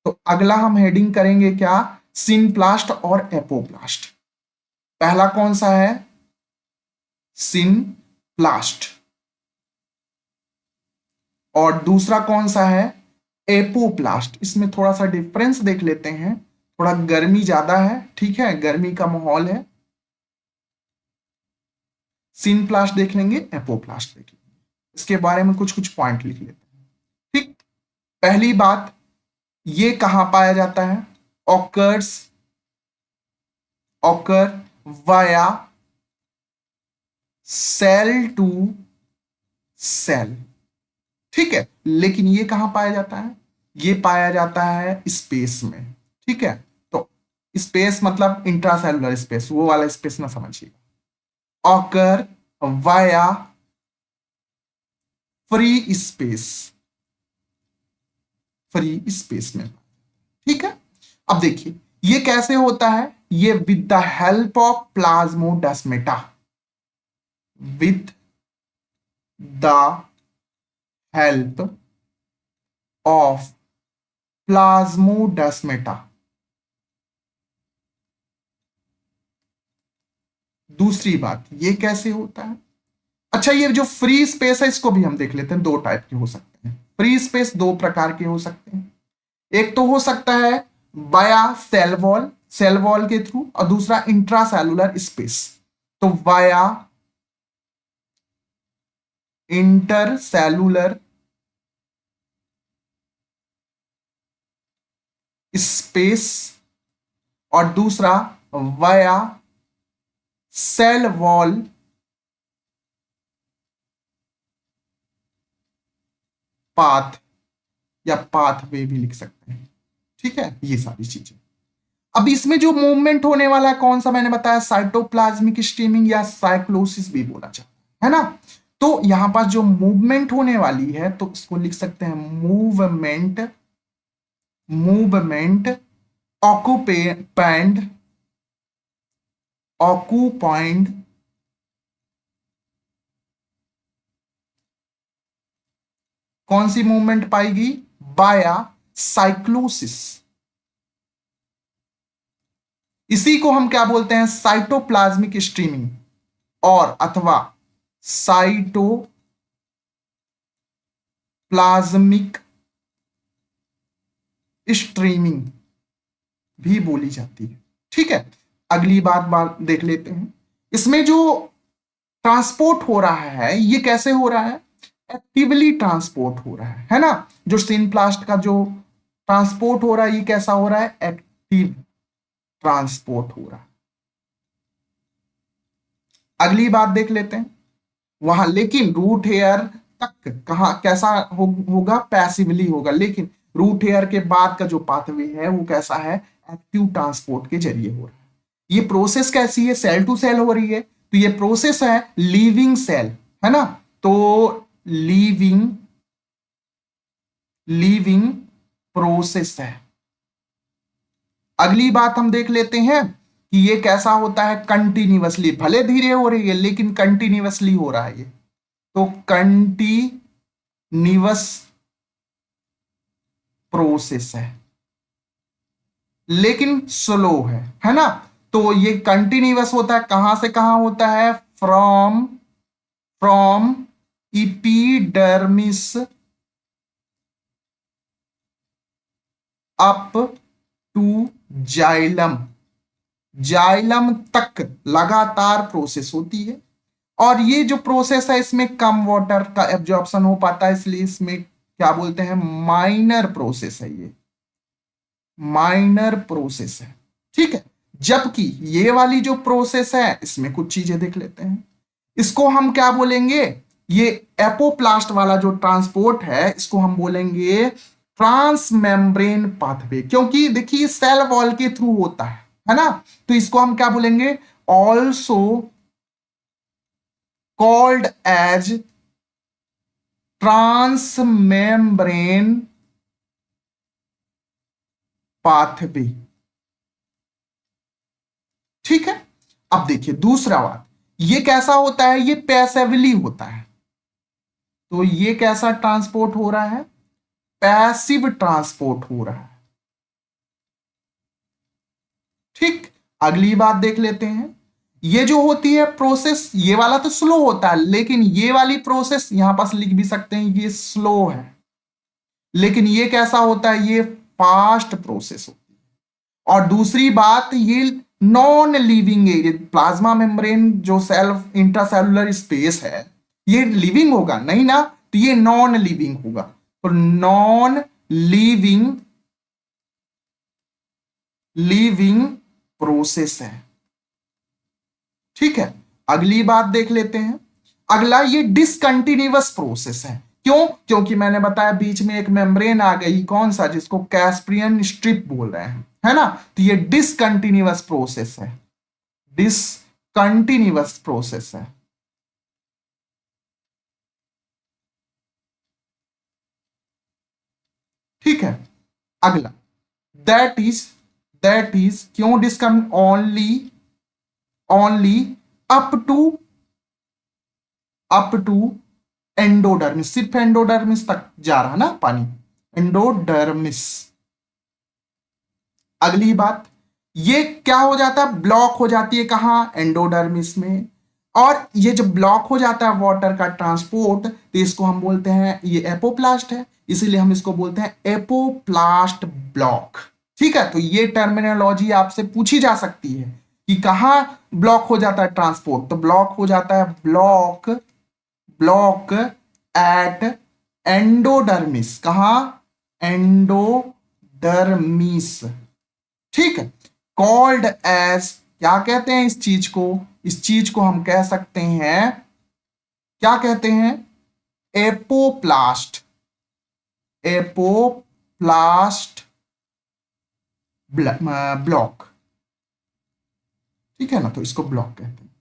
तो अगला हम हेडिंग करेंगे क्या, सिनप्लास्ट और एपोप्लास्ट। पहला कौन सा है, सिनप्लास्ट, और दूसरा कौन सा है, एपोप्लास्ट। इसमें थोड़ा सा डिफरेंस देख लेते हैं, थोड़ा गर्मी ज्यादा है, ठीक है, गर्मी का माहौल है। सिनप्लास्ट देख लेंगे, एपोप्लास्ट देख लेंगे, इसके बारे में कुछ कुछ पॉइंट लिख लेते हैं, ठीक। पहली बात, ये कहां पाया जाता है, occurs, occur via cell to cell, ठीक है। लेकिन ये कहां पाया जाता है, ये पाया जाता है स्पेस में, ठीक है। तो स्पेस मतलब इंट्रासेलुलर स्पेस, वो वाला स्पेस ना समझिए। Occur via free space, free space में, ठीक है। अब देखिए ये कैसे होता है, ये with the help of plasmodesmata, with the help of plasmodesmata. दूसरी बात, ये कैसे होता है, अच्छा ये जो फ्री स्पेस है इसको भी हम देख लेते हैं, दो टाइप के हो सकते हैं फ्री स्पेस, दो प्रकार के हो सकते हैं। एक तो हो सकता है बाया सेल वॉल, सेल वॉल के थ्रू, और दूसरा इंट्रासेलुलर स्पेस। तो वाया इंटरसेलुलर स्पेस, और दूसरा वाया सेल वॉल पाथ, या पाथवे भी लिख सकते हैं, ठीक है। ये सारी चीजें, अब इसमें जो मूवमेंट होने वाला है कौन सा, मैंने बताया साइटोप्लाज्मिक स्ट्रीमिंग या साइक्लोसिस भी बोला जाता है ना। तो यहां पास जो मूवमेंट होने वाली है तो इसको लिख सकते हैं मूवमेंट, मूवमेंट ऑक्यूपेंड, ऑक्यूपाइंड कौन सी मूवमेंट पाएगी, बाया साइक्लोसिस। इसी को हम क्या बोलते हैं, साइटोप्लाज्मिक स्ट्रीमिंग, और अथवा साइटोप्लाज्मिक स्ट्रीमिंग भी बोली जाती है, ठीक है। अगली बात देख लेते हैं, इसमें जो ट्रांसपोर्ट हो रहा है ये कैसे हो रहा है, एक्टिवली ट्रांसपोर्ट हो रहा है ना। जो सिनप्लास्ट का जो ट्रांसपोर्ट हो रहा है ये कैसा हो रहा है, एक्टिव ट्रांसपोर्ट हो रहा है। अगली बात देख लेते हैं, वहां लेकिन रूट हेयर तक कहा कैसा होगा, पैसिवली होगा, लेकिन रूट हेयर के बाद का जो पाथवे है वो कैसा है, एक्टिव ट्रांसपोर्ट के जरिए हो रहा है। ये प्रोसेस कैसी है, सेल टू सेल हो रही है, तो ये प्रोसेस है लीविंग सेल, है ना। तो लीविंग, लीविंग प्रोसेस है। अगली बात हम देख लेते हैं कि ये कैसा होता है, कंटिन्यूअसली, भले धीरे हो रही है लेकिन कंटिन्यूअसली हो रहा है ये। तो कंटिन्यूअसली कंटिन्यूअस प्रोसेस है लेकिन स्लो है ना। तो ये कंटिन्यूअस होता है, कहां से कहां होता है, from from epidermis up to xylem, xylem तक लगातार प्रोसेस होती है। और ये जो प्रोसेस है इसमें कम वाटर का एब्जॉर्प्शन हो पाता है, इसलिए इसमें क्या बोलते हैं, माइनर प्रोसेस है, ये माइनर प्रोसेस है। ठीक है, जबकि ये वाली जो प्रोसेस है इसमें कुछ चीजें देख लेते हैं, इसको हम क्या बोलेंगे, ये एपोप्लास्ट वाला जो ट्रांसपोर्ट है इसको हम बोलेंगे ट्रांस मेम्ब्रेन पाथवे, क्योंकि देखिए सेल वॉल के थ्रू होता है ना। तो इसको हम क्या बोलेंगे, also called as transmembrane pathway. ठीक है, अब देखिए दूसरा बात, ये कैसा होता है, ये पैसिवली होता है। तो ये कैसा ट्रांसपोर्ट हो रहा है, पैसिव ट्रांसपोर्ट हो रहा है। ठीक, अगली बात देख लेते हैं, ये जो होती है प्रोसेस, ये वाला तो स्लो होता है, लेकिन ये वाली प्रोसेस यहां पास लिख भी सकते हैं ये स्लो है, लेकिन ये कैसा होता है, ये फास्ट प्रोसेस होती है। और दूसरी बात, ये non living area, plasma membrane जो सेल्फ इंट्रासेलुलर स्पेस है, ये लिविंग होगा नहीं ना, तो ये नॉन लिविंग होगा। तो नॉन लिविंग लिविंग प्रोसेस है। ठीक है, अगली बात देख लेते हैं, अगला ये डिसकंटिन्यूअस प्रोसेस है। क्यों, क्योंकि मैंने बताया बीच में एक मेम्ब्रेन आ गई, कौन सा, जिसको कैस्प्रियन स्ट्रिप बोल रहे हैं, है ना। तो ये डिसकंटिन्यूअस प्रोसेस है, डिसकंटिन्यूअस प्रोसेस है। ठीक है, अगला दैट इज क्यों डिस्कन only only up to endodermis, सिर्फ एंडोडर्मिस तक जा रहा ना पानी, एंडोडर्मिस। अगली बात, ये क्या हो जाता है, ब्लॉक हो जाती है कहां, एंडोडर्मिस में। और ये जब ब्लॉक हो जाता है वाटर का ट्रांसपोर्ट, तो इसको हम बोलते हैं, ये एपोप्लास्ट है, इसीलिए हम इसको बोलते हैं एपोप्लास्ट ब्लॉक। ठीक है, तो ये टर्मिनोलॉजी आपसे पूछी जा सकती है कि कहां ब्लॉक हो जाता है ट्रांसपोर्ट, तो ब्लॉक हो जाता है, ब्लॉक ब्लॉक एट एंडोडर्मिस, कहां, एंडोडर्मिस। ठीक है, कॉल्ड एज, क्या कहते हैं इस चीज को, इस चीज को हम कह सकते हैं, क्या कहते हैं, एपोप्लास्ट, एपोप्लास्ट ब्लॉक। ठीक है ना, तो इसको ब्लॉक कहते हैं।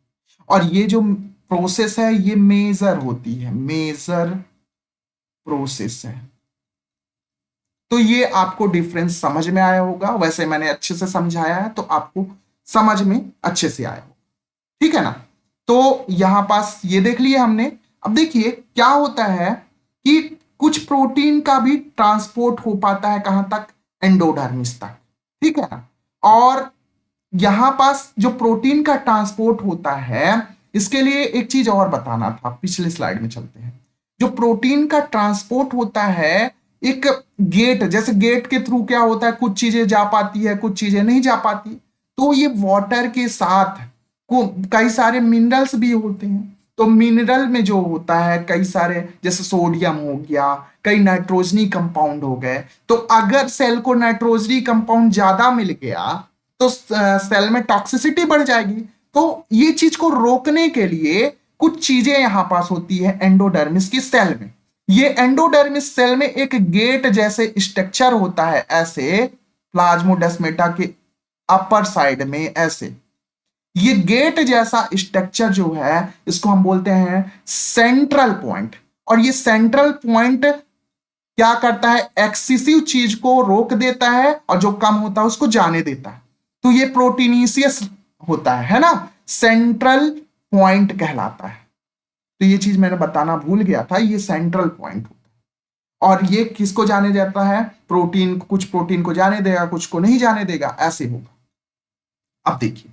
और ये जो प्रोसेस है ये मेजर होती है, मेजर प्रोसेस है। तो ये आपको डिफरेंस समझ में आया होगा, वैसे मैंने अच्छे से समझाया है तो आपको समझ में अच्छे से आया होगा। ठीक है ना, तो यहां पास ये देख लिया हमने। अब देखिए क्या होता है कि कुछ प्रोटीन का भी ट्रांसपोर्ट हो पाता है कहां तक, एंडोडर्मिस तक। ठीक है ना, और यहां पास जो प्रोटीन का ट्रांसपोर्ट होता है, इसके लिए एक चीज और बताना था, पिछले स्लाइड में चलते हैं। जो प्रोटीन का ट्रांसपोर्ट होता है, एक गेट, जैसे गेट के थ्रू क्या होता है, कुछ चीजें जा पाती है, कुछ चीजें नहीं जा पाती। तो ये वाटर के साथ को कई सारे मिनरल्स भी होते हैं। तो मिनरल में जो होता है कई सारे, जैसे सोडियम हो गया, कई नाइट्रोजनी कंपाउंड हो गए। तो अगर सेल को नाइट्रोजनी कंपाउंड ज्यादा मिल गया तो सेल में टॉक्सिसिटी बढ़ जाएगी। तो ये चीज को रोकने के लिए कुछ चीजें यहां पास होती है एंडोडर्मिस की सेल में। ये एंडोडर्मिस सेल में एक गेट जैसे स्ट्रक्चर होता है, ऐसे प्लाज्मोडेस्माटा के अपर साइड में ऐसे, ये गेट जैसा स्ट्रक्चर जो है इसको हम बोलते हैं सेंट्रल पॉइंट। और ये सेंट्रल पॉइंट क्या करता है, एक्सेसिव चीज को रोक देता है और जो कम होता है उसको जाने देता है। तो ये प्रोटीनीसियस होता है ना, सेंट्रल पॉइंट कहलाता है। तो ये चीज मैंने बताना भूल गया था, ये सेंट्रल पॉइंट होता है। और ये किसको जाने जाता है, प्रोटीन, कुछ प्रोटीन को जाने देगा, कुछ को नहीं जाने देगा, ऐसे होगा। अब देखिए,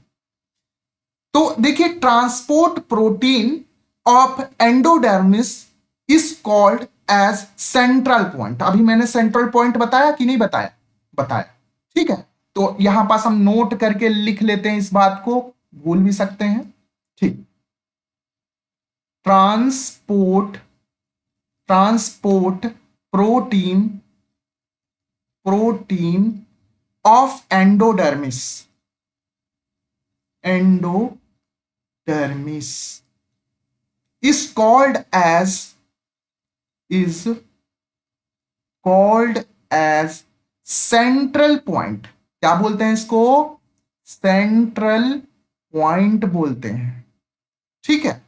तो देखिए transport protein of endodermis is called as central point. अभी मैंने सेंट्रल पॉइंट बताया कि नहीं बताया, बताया, ठीक है। तो यहां पास हम नोट करके लिख लेते हैं, इस बात को भूल भी सकते हैं, ठीक। Transport transport protein protein of endodermis is called as central point. क्या बोलते हैं इसको, सेंट्रल पॉइंट बोलते हैं, ठीक है।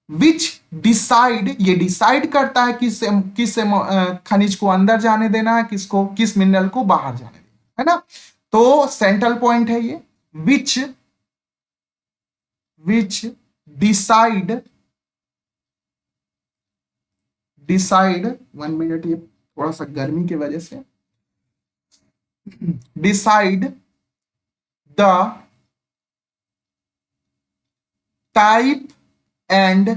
विच डिसाइड, ये डिसाइड करता है किस खनिज को अंदर जाने देना है, किस मिनरल को बाहर जाने देना है ना। तो सेंट्रल पॉइंट है ये, विच डिसाइड 1 मिनट, ये थोड़ा सा गर्मी की वजह से, decide the type and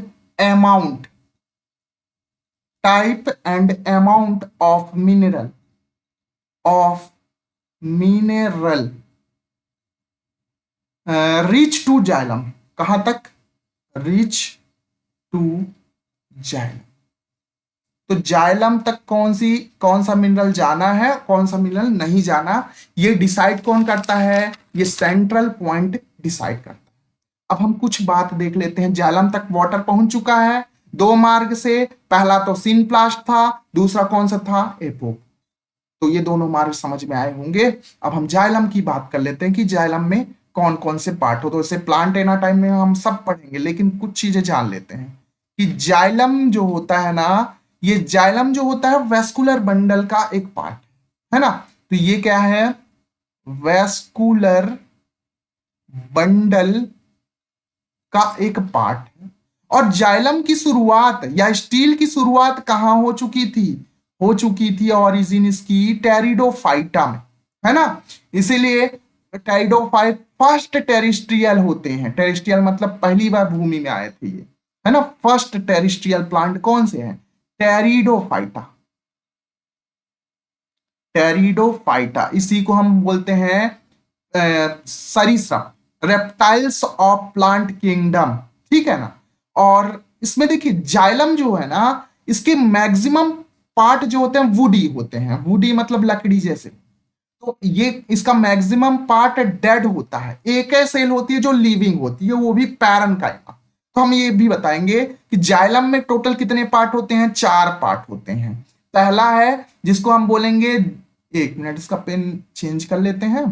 amount of mineral reach to xylem. कहां तक, रीच टू जाइलम। तो जाइलम तक कौन सा मिनरल जाना है, कौन सा मिनरल नहीं जाना, ये डिसाइड कौन करता है, ये सेंट्रल पॉइंट डिसाइड करता है। अब हम कुछ बात देख लेते हैं। जाइलम तक वाटर पहुंच चुका है 2 मार्ग से, पहला तो सिनप्लास्ट था, दूसरा कौन सा था, एपोप। तो ये दोनों मार्ग समझ में आए होंगे। अब हम जाइलम की बात कर लेते हैं कि जाइलम में कौन कौन से पार्ट हो। तो इसे प्लांट एनाटॉमी में हम सब पढ़ेंगे, लेकिन कुछ चीजें जान लेते हैं कि जाइलम जो होता है ना, ये जाइलम जो होता है वेस्कुलर बंडल का एक पार्ट है ना। तो ये क्या है, वेस्कुलर बंडल का एक पार्ट है। और जाइलम की शुरुआत या स्टील की शुरुआत कहां हो चुकी थी ऑरिजिन इसकी टेरिडोफाइटा में, है ना। इसीलिए टेरिडोफाइट फर्स्ट टेरिस्ट्रियल होते हैं। टेरिस्ट्रियल मतलब पहली बार भूमि में आए थे ये, है ना। फर्स्ट टेरिस्ट्रियल प्लांट कौन से हैं, टेरिडोफाइटा। इसी को हम बोलते हैं सरीसृप, रेप्टाइल्स ऑफ प्लांट किंगडम, ठीक है ना। और इसमें देखिए जाइलम जो है ना, इसके मैक्सिमम पार्ट जो होते हैं वुडी होते हैं। वुडी मतलब लकड़ी जैसे। तो ये इसका मैक्सिमम पार्ट डेड होता है। एक सेल होती है जो लिविंग होती है, वो भी पैरेन्काइमा। तो हम ये भी बताएंगे कि जाइलम में टोटल कितने पार्ट होते हैं, 4 पार्ट होते हैं। पहला है जिसको हम बोलेंगे, 1 मिनट इसका पेन चेंज कर लेते हैं।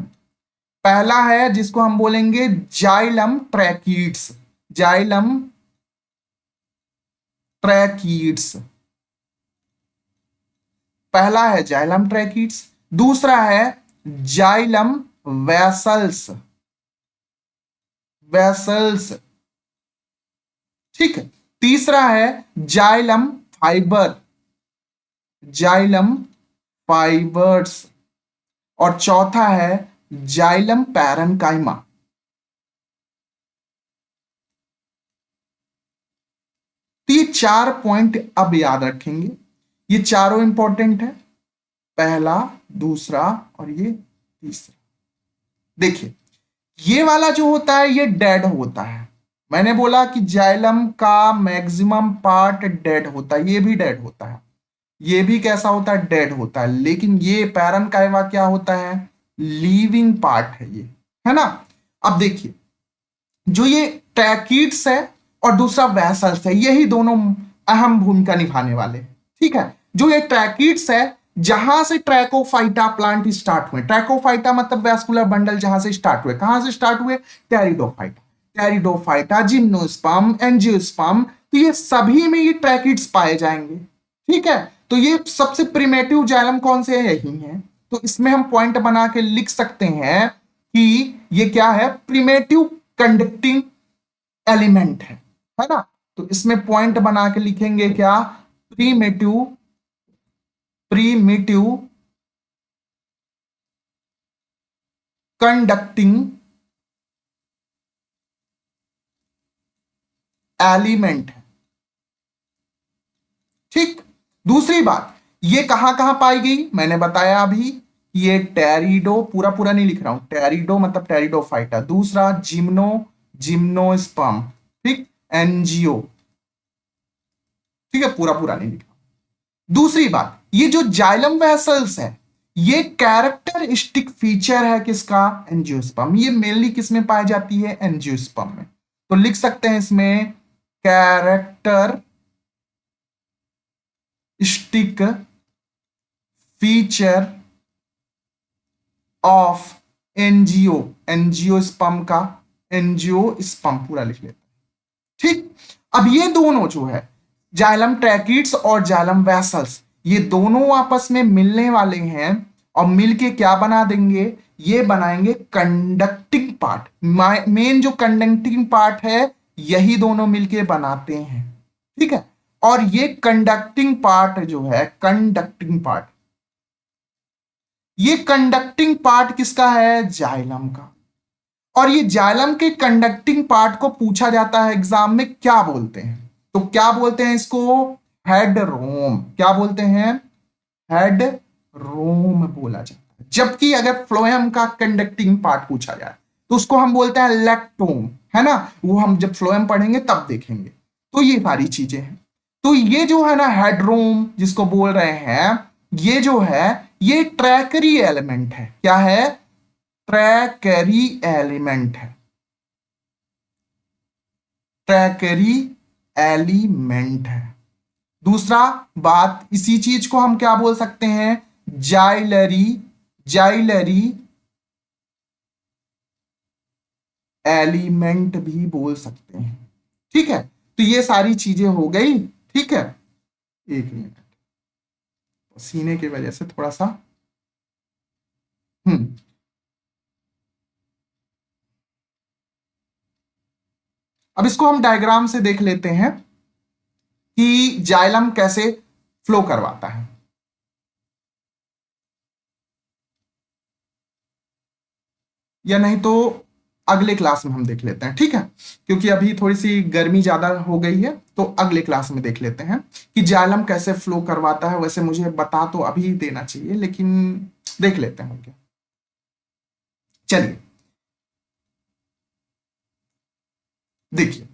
पहला है जिसको हम बोलेंगे जाइलम ट्रैकीड्स, जाइलम ट्रैकीड्स। पहला है जाइलम ट्रैकीड्स, दूसरा है जाइलम वेसल्स, ठीक है। तीसरा है जाइलम फाइबर्स, और चौथा है जाइलम पैरेन्काइमा। तो ये 4 पॉइंट अब याद रखेंगे, ये चारों इंपॉर्टेंट है, पहला, दूसरा और ये तीसरा। देखिए ये वाला जो होता है ये डेड होता है। मैंने बोला कि जाइलम का मैक्सिमम पार्ट डेड होता है, ये भी डेड होता है, ये भी कैसा होता है, डेड होता है। लेकिन ये पैरेन्काइमा क्या होता है, लिविंग पार्ट है ये, है ना। अब देखिए जो ये ट्रैकीड्स है और दूसरा वेसल्स है, यही दोनों अहम भूमिका निभाने वाले, ठीक है। जो ये ट्रैकीड्स है, जहां से ट्रैकोफाइटा प्लांट स्टार्ट हुए, ट्रैकोफाइटा मतलब वैस्कुलर बंडल जहां से स्टार्ट हुए, कहां से स्टार्ट हुए, टेरिडोफाइटा, जिम्नोस्पर्म, एंजियोस्पर्म। तो ये सभी में ये ट्रैकीड्स पाए जाएंगे, ठीक है। तो ये सबसे प्रिमेटिव जाइलम कौन से है, यही है। तो इसमें हम पॉइंट बना के लिख सकते हैं कि ये क्या है, प्रिमेटिव कंडक्टिंग एलिमेंट है ना। तो इसमें पॉइंट बना के लिखेंगे क्या, प्रीमेटिव प्रीमिटिव कंडक्टिंग एलिमेंट है। ठीक। दूसरी बात, ये कहां कहां पाई गई मैंने बताया अभी, ये टेरिडो, पूरा पूरा नहीं लिख रहा हूं, टेरिडो मतलब टेरिडोफाइटा। दूसरा जिम्नो, जिम्नोस्पर्म। ठीक, एनजीओ। ठीक है, पूरा पूरा नहीं लिख रहा। दूसरी बात, ये जो जाइलम वेसल्स है, ये कैरेक्टरिस्टिक फीचर है किसका, एंजियोस्पर्म। ये मेनली किस में पाई जाती है, एंजियोस्पर्म में। तो लिख सकते हैं इसमें characteristic feature of NGO, angiosperm का, एंजियोस्पर्म पूरा लिख लेते हैं। ठीक। अब ये दोनों जो है जाइलम ट्रैकिड्स और जाइलम वेसल्स, ये दोनों आपस में मिलने वाले हैं और मिलके क्या बना देंगे, ये बनाएंगे कंडक्टिंग पार्ट। मेन जो कंडक्टिंग पार्ट है यही दोनों मिलके बनाते हैं। ठीक है। और ये कंडक्टिंग पार्ट जो है, कंडक्टिंग पार्ट, ये कंडक्टिंग पार्ट किसका है, जाइलम का। और ये जाइलम के कंडक्टिंग पार्ट को पूछा जाता है एग्जाम में, क्या बोलते हैं, तो क्या बोलते हैं इसको, हेड रोम। क्या बोलते हैं, हेड रोम बोला जाता है। जबकि अगर फ्लोएम का कंडक्टिंग पार्ट पूछा जाए तो उसको हम बोलते हैं लेक्टोम, है ना, वो हम जब फ्लोएम पढ़ेंगे तब देखेंगे। तो ये सारी चीजें हैं। तो ये जो है ना हेडरोम जिसको बोल रहे हैं, ये जो है ये ट्रैकरी एलिमेंट है। क्या है, ट्रैकरी एलिमेंट है, ट्रैकरी एलिमेंट है। दूसरा बात, इसी चीज को हम क्या बोल सकते हैं, जाइलरी, जाइलरी एलिमेंट भी बोल सकते हैं। ठीक है। तो ये सारी चीजें हो गई। ठीक है, एक मिनट, पसीने की वजह से थोड़ा सा हम्म अब इसको हम डायग्राम से देख लेते हैं कि जाइलम कैसे फ्लो करवाता है। या नहीं तो अगले क्लास में हम देख लेते हैं, ठीक है, क्योंकि अभी थोड़ी सी गर्मी ज्यादा हो गई है, तो अगले क्लास में देख लेते हैं कि जाइलम कैसे फ्लो करवाता है। वैसे मुझे बता तो अभी देना चाहिए, लेकिन देख लेते हैं क्या। चलिए देखिए,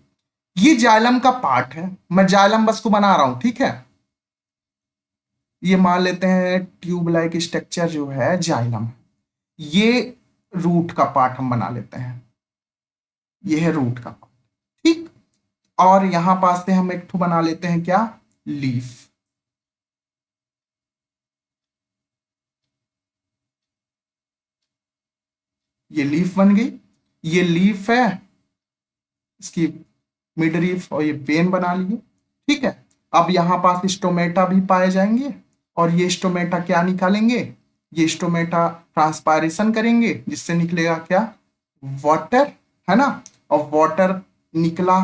ये जाइलम का पार्ट है, मैं जाइलम बस को बना रहा हूं। ठीक है, ये मान लेते हैं ट्यूब लाइक स्ट्रक्चर जो है जाइलम, ये रूट का पार्ट हम बना लेते हैं, ये है रूट का पार्ट। ठीक। और यहां पास से हम एक ठो बना लेते हैं क्या, लीफ। ये लीफ बन गई, ये लीफ है, इसकी मिड लीफ, और ये पेन बना लिए। ठीक है। अब यहां पास स्टोमेटा भी पाए जाएंगे, और ये स्टोमेटा क्या निकालेंगे, ये स्टोमेटा ट्रांसपायरेशन करेंगे, जिससे निकलेगा क्या, वाटर, है ना। और वाटर निकला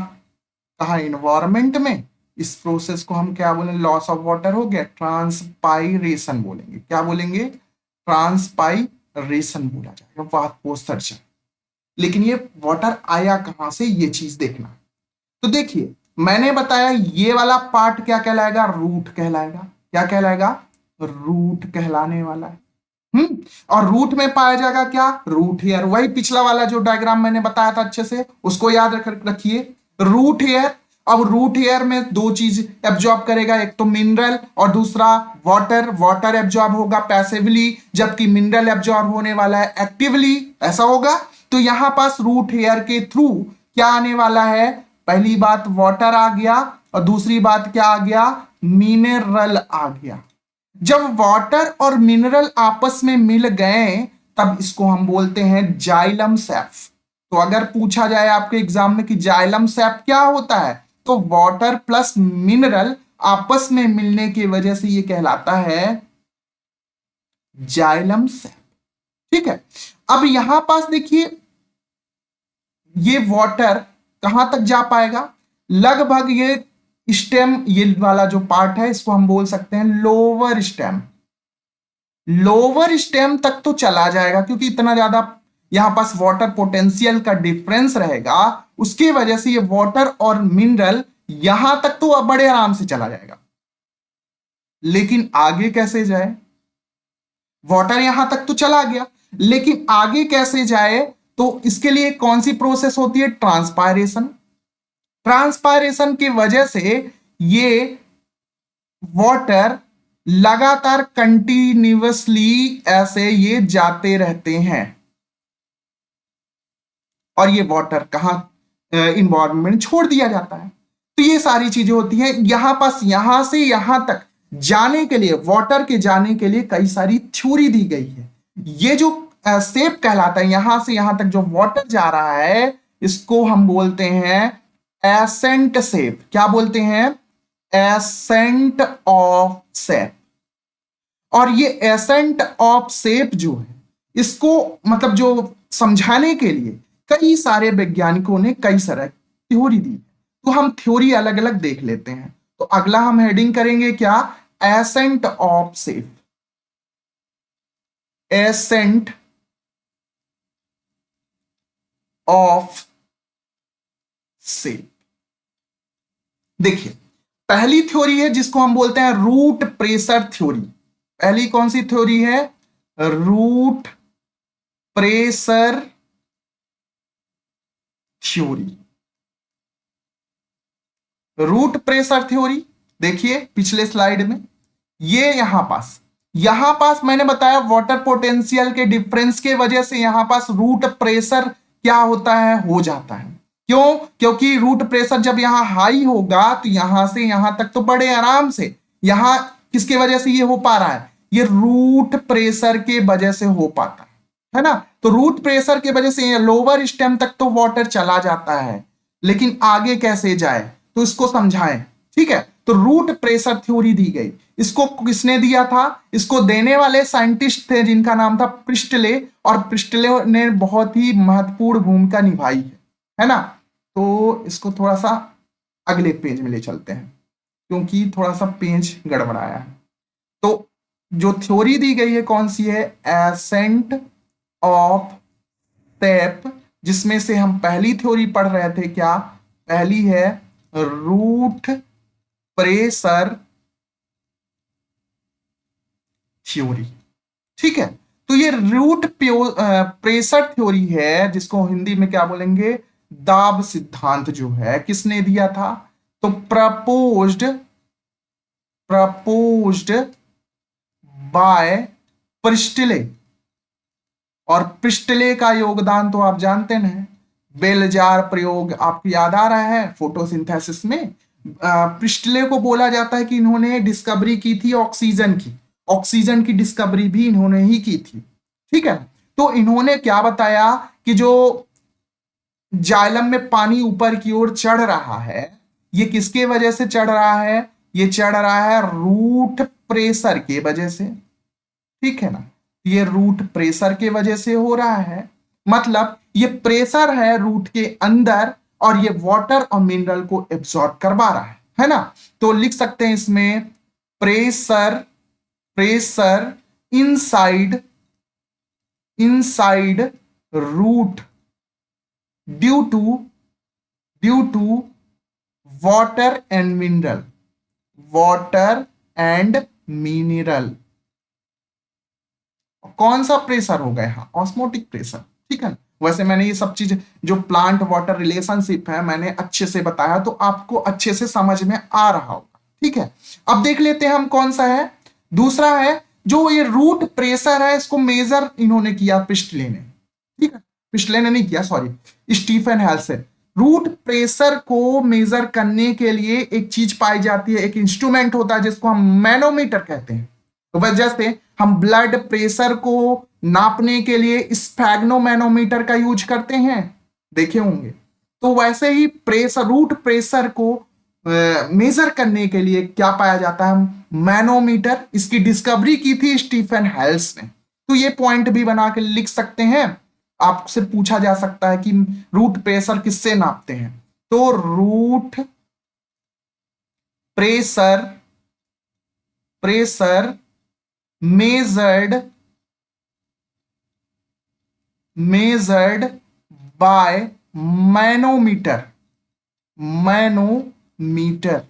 कहा, इन्वायरमेंट में। इस प्रोसेस को हम क्या बोलेंगे, लॉस ऑफ वाटर हो गया, ट्रांसपाइरेशन बोलेंगे। क्या बोलेंगे, ट्रांसपाइरेशन बोला जाएगा, वाष्पोत्सर्जन। लेकिन ये वाटर आया कहां से, ये चीज देखना। तो देखिए, मैंने बताया ये वाला पार्ट क्या कहलाएगा, रूट कहलाएगा। क्या कहलाएगा, रूट कहलाने वाला है। और रूट में पाया जाएगा क्या, रूट हेयर। वही पिछला वाला जो डायग्राम मैंने बताया था अच्छे से, उसको याद रखिए, रूट हेयर। अब रूट हेयर में दो चीज एब्जॉर्ब करेगा, एक तो मिनरल और दूसरा वाटर। वाटर एब्जॉर्ब होगा पैसिवली, जबकि मिनरल एब्जॉर्ब होने वाला है एक्टिवली, ऐसा होगा। तो यहां पास रूट हेयर के थ्रू क्या आने वाला है, पहली बात वाटर आ गया, और दूसरी बात क्या आ गया, मिनरल आ गया। जब वाटर और मिनरल आपस में मिल गए, तब इसको हम बोलते हैं जाइलम सैफ। तो अगर पूछा जाए आपके एग्जाम में कि जाइलम सैफ क्या होता है, तो वाटर प्लस मिनरल आपस में मिलने की वजह से ये कहलाता है जाइलम सैफ। ठीक है। अब यहां पास देखिए, ये वाटर कहां तक जा पाएगा, लगभग ये स्टेम, ये वाला जो पार्ट है इसको हम बोल सकते हैं लोअर स्टेम। लोअर स्टेम तक तो चला जाएगा, क्योंकि इतना ज्यादा यहां पास वाटर पोटेंशियल का डिफरेंस रहेगा, उसकी वजह से ये वाटर और मिनरल यहां तक तो बड़े आराम से चला जाएगा। लेकिन आगे कैसे जाए? वाटर यहां तक तो चला गया, लेकिन आगे कैसे जाए? तो इसके लिए कौन सी प्रोसेस होती है? ट्रांसपायरेशन। ट्रांसपायरेशन की वजह से ये वाटर लगातार कंटिन्यूअसली ऐसे ये जाते रहते हैं, और ये वाटर कहां इन्वायरमेंट छोड़ दिया जाता है। तो ये सारी चीजें होती हैं। यहां पास यहां से यहां तक जाने के लिए, वाटर के जाने के लिए कई सारी थ्योरी दी गई है। ये जो शेप कहलाता है, यहां से यहां तक जो वाटर जा रहा है, इसको हम बोलते हैं एसेंट शेप। क्या बोलते हैं? Accent of shape. और ये एसेंट ऑफ शेप जो है, इसको मतलब जो समझाने के लिए कई सारे वैज्ञानिकों ने कई सारे थ्योरी दी। तो हम थ्योरी अलग अलग देख लेते हैं। तो अगला हम हेडिंग करेंगे क्या? Accent of sap. Ascent of shape. देखिए, पहली थ्योरी है जिसको हम बोलते हैं रूट प्रेशर थ्योरी। पहली कौन सी थ्योरी है? Root pressure theory. Root pressure theory देखिए पिछले स्लाइड में, ये यहां पास मैंने बताया वाटर पोटेंशियल के डिफरेंस के वजह से यहां पास रूट प्रेशर क्या होता है? हो जाता है। क्यों? क्योंकि रूट प्रेशर जब यहां हाई होगा तो यहां से यहां तक तो बड़े आराम से, यहां किसके वजह से ये हो पा रहा है? ये रूट प्रेशर के वजह से हो पाता है ना। तो रूट प्रेशर की वजह से लोअर स्टेम तक तो वाटर चला जाता है, लेकिन आगे कैसे जाए तो इसको समझाएं। ठीक है, तो रूट प्रेशर थ्योरी दी गई। इसको किसने दिया था? इसको देने वाले साइंटिस्ट थे जिनका नाम था प्रिस्टले, और प्रिस्टले ने बहुत ही महत्वपूर्ण भूमिका निभाई है ना। तो इसको थोड़ा सा अगले पेज में ले चलते हैं, क्योंकि थोड़ा सा पेज गड़बड़ाया है। तो जो थ्योरी दी गई है कौन सी है? एसेंट ऑफ शेप, जिसमें से हम पहली थ्योरी पढ़ रहे थे। क्या पहली है? Root pressure theory. ठीक है, तो ये रूट प्रेशर थ्योरी है, जिसको हिंदी में क्या बोलेंगे? दाब सिद्धांत जो है, किसने दिया था? तो प्रपोज्ड बाय प्रिस्टले। और प्रिस्टले का योगदान तो आप जानते हैं, बेलजार प्रयोग आपको याद आ रहा है फोटोसिंथेसिस में। प्रिस्टले को बोला जाता है कि इन्होंने डिस्कवरी की थी ऑक्सीजन की। ऑक्सीजन की डिस्कवरी भी इन्होंने ही की थी। ठीक है, तो इन्होंने क्या बताया कि जो जाइलम में पानी ऊपर की ओर चढ़ रहा है, ये किसके वजह से चढ़ रहा है? ये चढ़ रहा है रूट प्रेशर के वजह से। ठीक है ना, ये रूट प्रेशर के वजह से हो रहा है। मतलब ये प्रेशर है रूट के अंदर, और ये वाटर और मिनरल को एब्सॉर्ब करवा रहा है ना। तो लिख सकते हैं इसमें pressure pressure inside inside root due to water and mineral, water and mineral. कौन सा प्रेशर होगा यहाँ? Osmotic pressure. ठीक है, वैसे मैंने ये सब चीज जो प्लांट वाटर रिलेशनशिप है मैंने अच्छे से बताया, तो आपको अच्छे से समझ में आ रहा होगा। ठीक है, अब देख लेते हैं हम कौन सा है। दूसरा है जो ये रूट प्रेशर है, इसको मेजर इन्होंने किया प्रिस्टले ने। ठीक है, प्रिस्टले ने नहीं किया, sorry, Stephen Hales. Root pressure को मेजर करने के लिए एक चीज पाई जाती है, एक इंस्ट्रूमेंट होता है जिसको हम मैनोमीटर कहते हैं। तो वजह से हम ब्लड प्रेशर को नापने के लिए स्फैग्नोमैनोमीटर का यूज करते हैं, देखे होंगे। तो वैसे ही प्रेशर, रूट प्रेशर को मेजर करने के लिए क्या पाया जाता है? मैनोमीटर। इसकी डिस्कवरी की थी स्टीफन हेल्स ने। तो ये पॉइंट भी बना के लिख सकते हैं। आपसे पूछा जा सकता है कि रूट प्रेशर किससे नापते हैं? तो root pressure pressure measured measured by manometer. Manometer.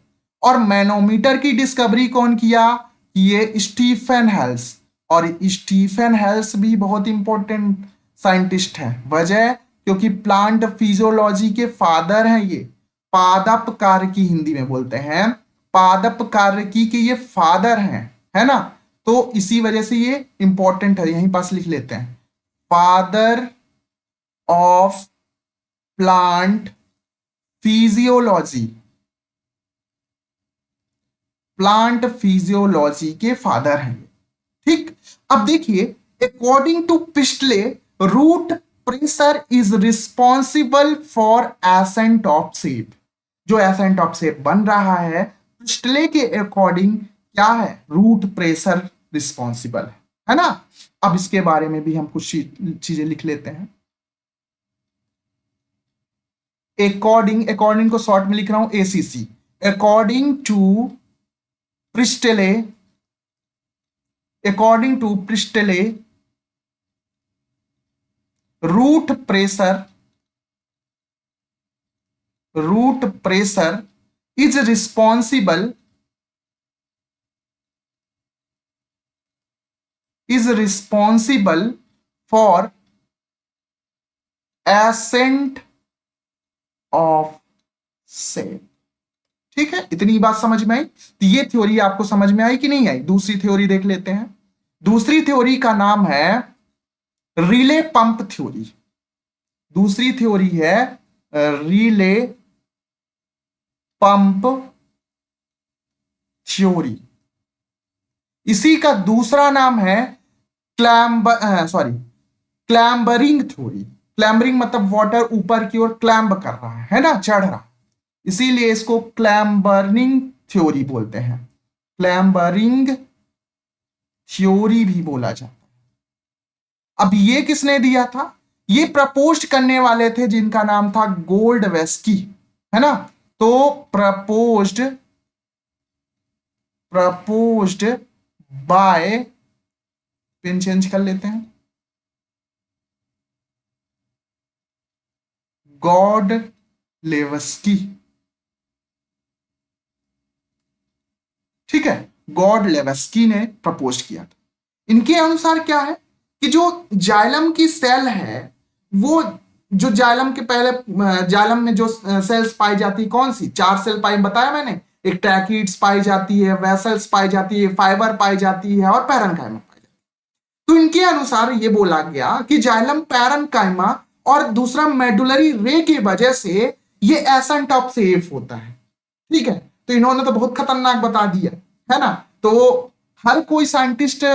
और मैनोमीटर की डिस्कवरी कौन किया? ये स्टीफन हेल्स। और स्टीफन हेल्स भी बहुत इंपॉर्टेंट साइंटिस्ट है। वजह क्योंकि प्लांट फिजियोलॉजी के फादर हैं ये। पादप कार्य की हिंदी में बोलते हैं, पादप कार्य की के ये फादर हैं, है ना। तो इसी वजह से ये इंपॉर्टेंट है, यहीं पास लिख लेते हैं, father of plant physiology. Plant physiology के फादर हैं। ठीक। अब देखिए, according to Priestley, root pressure is responsible for ascent of sap. जो एसेंट ऑफ सेप बन रहा है, पिस्टले के अकॉर्डिंग क्या है? रूट प्रेशर रिस्पॉन्सिबल है ना। अब इसके बारे में भी हम कुछ चीजें लिख लेते हैं। अकॉर्डिंग को शॉर्ट में लिख रहा हूं ACC. According to Priestley, according to Priestley, root pressure is responsible for ascent of shape। ठीक है, इतनी बात समझ में आई। तो ये थ्योरी आपको समझ में आई कि नहीं आई? दूसरी थ्योरी देख लेते हैं। दूसरी थ्योरी का नाम है रिले पंप थ्योरी। दूसरी थ्योरी है रिले पंप थ्योरी। इसी का दूसरा नाम है क्लैम्बरिंग थ्योरी। क्लैम्बरिंग मतलब वाटर ऊपर की ओर क्लैम्ब कर रहा है ना, चढ़ रहा, इसीलिए इसको क्लैम्बरिंग थ्योरी बोलते हैं। क्लैम्बरिंग थ्योरी भी बोला जाता है। अब ये किसने दिया था? ये प्रपोज करने वाले थे जिनका नाम था गोल्डवेस्की, है ना। तो प्रपोज्ड बाय, पेन चेंज कर लेते हैं, गॉडलेवस्की। ठीक है, गॉडलेवस्की ने प्रपोज किया था। इनके अनुसार क्या है कि जो जाइलम की सेल है, वो जो जाइलम के पहले जाइलम में जो सेल्स पाई जाती, कौन सी? 4 सेल पाई, बताया मैंने। एक ट्रैकिड्स पाई जाती है, वेसल्स पाई जाती है, फाइबर पाई जाती है, और पैरेन्काइमा पाई जाती है। तो इनके अनुसार ये बोला गया कि जाइलम, पैरेन्काइमा और दूसरा मेडुलरी रे की वजह से ये एसेंट ऑफ सेफ होता है। ठीक है, तो इन्होंने तो बहुत खतरनाक बता दिया, है ना। तो हर कोई साइंटिस्ट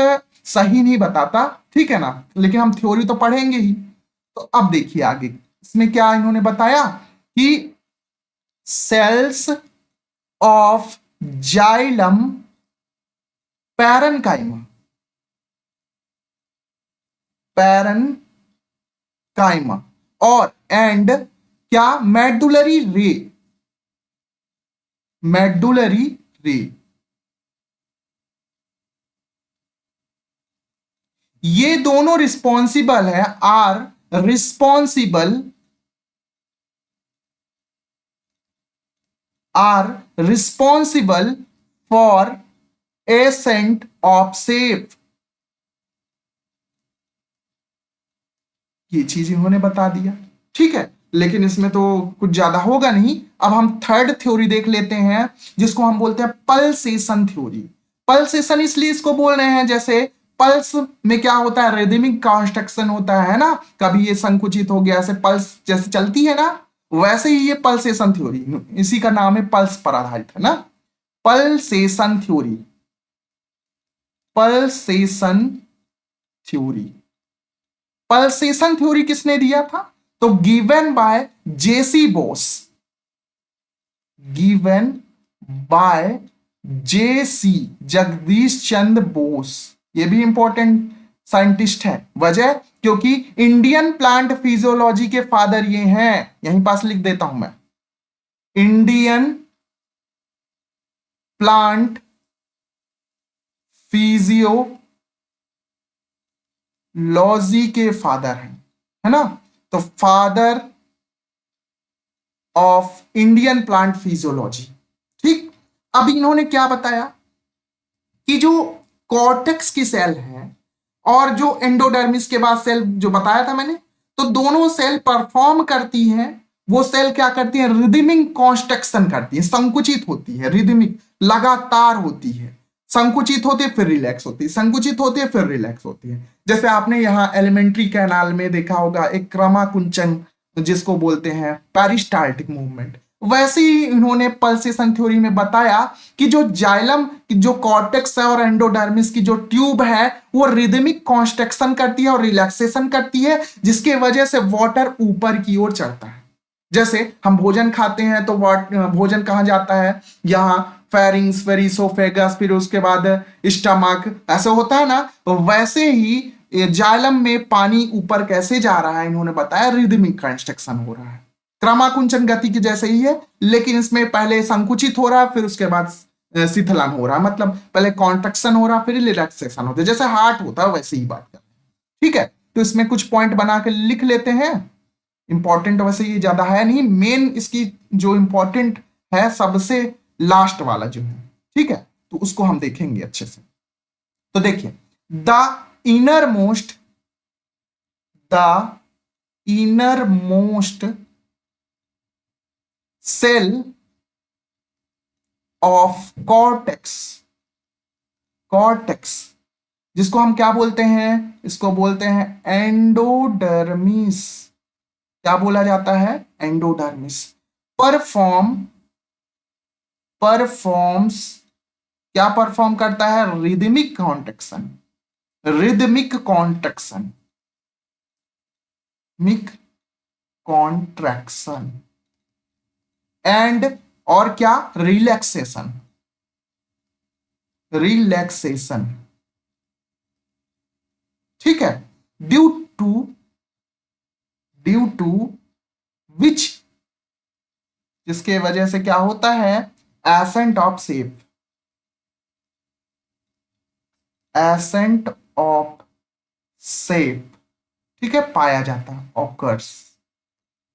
सही नहीं बताता, ठीक है ना, लेकिन हम थ्योरी तो पढ़ेंगे ही। तो अब देखिए आगे इसमें क्या इन्होंने बताया कि cells of xylem parenchyma, parenchyma और एंड क्या? मेडुलरी रे, मेडुलरी रे, ये दोनों रिस्पॉन्सिबल है, are responsible, are responsible for ascent of sap. ये चीज इन्होंने बता दिया, ठीक है, लेकिन इसमें तो कुछ ज्यादा होगा नहीं। अब हम थर्ड थ्योरी देख लेते हैं, जिसको हम बोलते हैं पल्सेशन थ्योरी। पल्सेशन इसलिए इसको बोल रहे हैं, जैसे पल्स में क्या होता है? रिदमिक कंस्ट्रक्शन होता है ना, कभी ये संकुचित हो गया, ऐसे पल्स जैसे चलती है ना, वैसे ही ये पल्सेशन थ्योरी, इसी का नाम है, पल्स पर आधारित है ना, pulsation theory. Pulsation theory, pulsation theory किसने दिया था? तो given by J C Bose, given by J C, Jagdish Chandra Bose. ये भी इंपॉर्टेंट साइंटिस्ट है। वजह क्योंकि इंडियन प्लांट फिजियोलॉजी के फादर ये हैं, यहीं पास लिख देता हूं मैं, इंडियन प्लांट फिजियोलॉजी लॉजी के फादर हैं, है ना। तो father of Indian plant physiology. ठीक, अब इन्होंने क्या बताया कि जो कॉर्टेक्स की सेल है और जो एंडोडर्मिस के बाद सेल जो बताया था मैंने, तो दोनों सेल परफॉर्म करती हैं। वो सेल क्या करती है, रिदमिक कॉन्स्ट्रक्शन करती है, संकुचित होती है, रिदमिक लगातार होती है, संकुचित होती है फिर रिलैक्स होती है, संकुचित होती है फिर रिलैक्स होती है। जैसे आपने यहाँ एलिमेंट्री कैनाल में देखा होगा एक क्रमाकुंचन, जिसको बोलते हैं पेरिस्टाल्टिक मूवमेंट, वैसे ही इन्होंने पल्सेशन थ्योरी में बताया कि जो जाइलम की जो कॉर्टेक्स है और एंडोडर्मिस की जो ट्यूब है वो रिदमिक कॉन्स्ट्रक्शन करती है और रिलैक्सेशन करती है, जिसके वजह से वाटर ऊपर की ओर चढ़ता है। जैसे हम भोजन खाते हैं तो भोजन कहाँ जाता है, यहाँ फेरिंग्स, फिर इसोफेगस, फिर उसके बाद स्टमक, ऐसा होता है ना। तो वैसे ही जाइलम में पानी ऊपर कैसे जा रहा है, इन्होंने बताया रिदमिक कंस्ट्रक्शन हो रहा है, क्रमाकुंचन गति की जैसे ही है, लेकिन इसमें पहले संकुचित हो रहा है फिर उसके बाद शिथिलन हो रहा है, मतलब पहले कॉन्ट्रक्शन हो रहा है फिर रिलैक्सेशन होता है, जैसे हार्ट होता है वैसे ही बात कर। ठीक है, तो इसमें कुछ पॉइंट बना के लिख लेते हैं। इंपॉर्टेंट वैसे ये ज्यादा है नहीं, मेन इसकी जो इंपॉर्टेंट है सबसे लास्ट वाला जो है, ठीक है, तो उसको हम देखेंगे अच्छे से। तो देखिए, the innermost, the innermost cell of cortex, cortex जिसको हम क्या बोलते हैं, इसको बोलते हैं एंडोडर्मिस। क्या बोला जाता है, एंडोडर्मिस। परफॉर्म, परफॉर्म्स, क्या परफॉर्म करता है, रिदमिक कॉन्ट्रैक्शन, रिदमिक कॉन्ट्रैक्शन, मिक कॉन्ट्रैक्शन एंड, और क्या, रिलैक्सेशन, रिलैक्सेशन। ठीक है, due to, due to which, जिसके वजह से क्या होता है, ascent of sap, ascent of sap, ठीक है, पाया जाता है, ऑकर्स।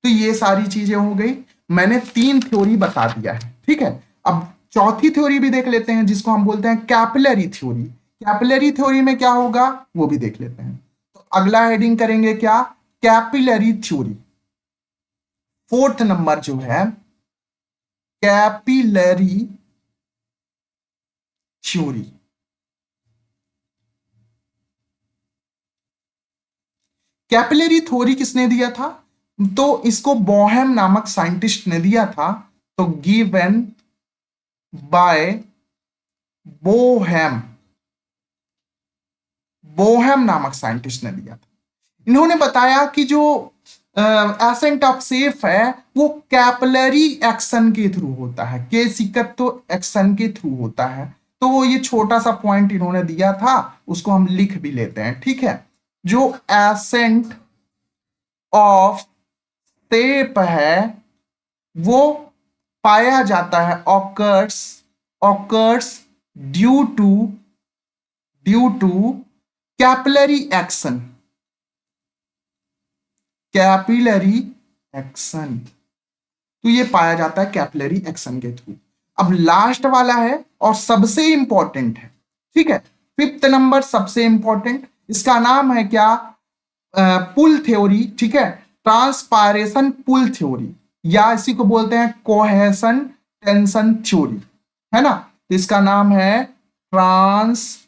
तो ये सारी चीजें हो गई, मैंने 3 थ्योरी बता दिया है। ठीक है, अब चौथी थ्योरी भी देख लेते हैं जिसको हम बोलते हैं कैपिलरी थ्योरी। कैपिलरी थ्योरी में क्या होगा वो भी देख लेते हैं। तो अगला हेडिंग करेंगे क्या, कैपिलरी थ्योरी। फोर्थ नंबर जो है कैपिलरी थ्योरी। कैपिलरी थ्योरी किसने दिया था, तो इसको बोहेम नामक साइंटिस्ट ने दिया था। तो गिवन बाय बोहेम, बोहेम नामक साइंटिस्ट ने दिया था। इन्होंने बताया कि जो एसेंट ऑफ सेफ है वो कैपिलरी एक्शन के थ्रू होता है, केशिकत्व एक्शन के थ्रू होता है। तो ये छोटा सा पॉइंट इन्होंने दिया था, उसको हम लिख भी लेते हैं। ठीक है, जो एसेंट ऑफ सेफ है वो पाया जाता है, occurs, occurs due to, due to capillary action, capillary action. तो ये पाया जाता है कैपिलरी एक्शन के थ्रू। अब लास्ट वाला है और सबसे इंपॉर्टेंट है। ठीक है, फिफ्थ नंबर सबसे इंपॉर्टेंट, इसका नाम है क्या, पुल थ्योरी। ठीक है, ट्रांसपायरेशन पुल थ्योरी, या इसी को बोलते हैं कोहेशन टेंशन थ्योरी, है ना। तो इसका नाम है ट्रांसपायरेशन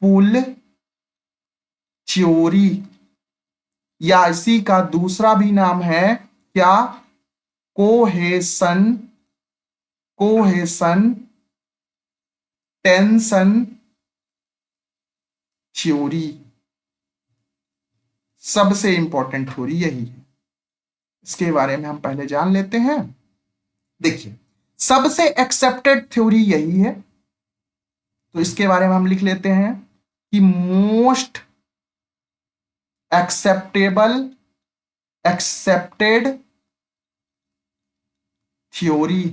पुल थ्योरी, या इसी का दूसरा भी नाम है क्या, कोहेशन, कोहेशन टेंशन थ्योरी। सबसे इंपॉर्टेंट थ्योरी यही है, इसके बारे में हम पहले जान लेते हैं। देखिए, सबसे एक्सेप्टेड थ्योरी यही है, तो इसके बारे में हम लिख लेते हैं कि मोस्ट एक्सेप्टेबल, एक्सेप्टेड थ्योरी।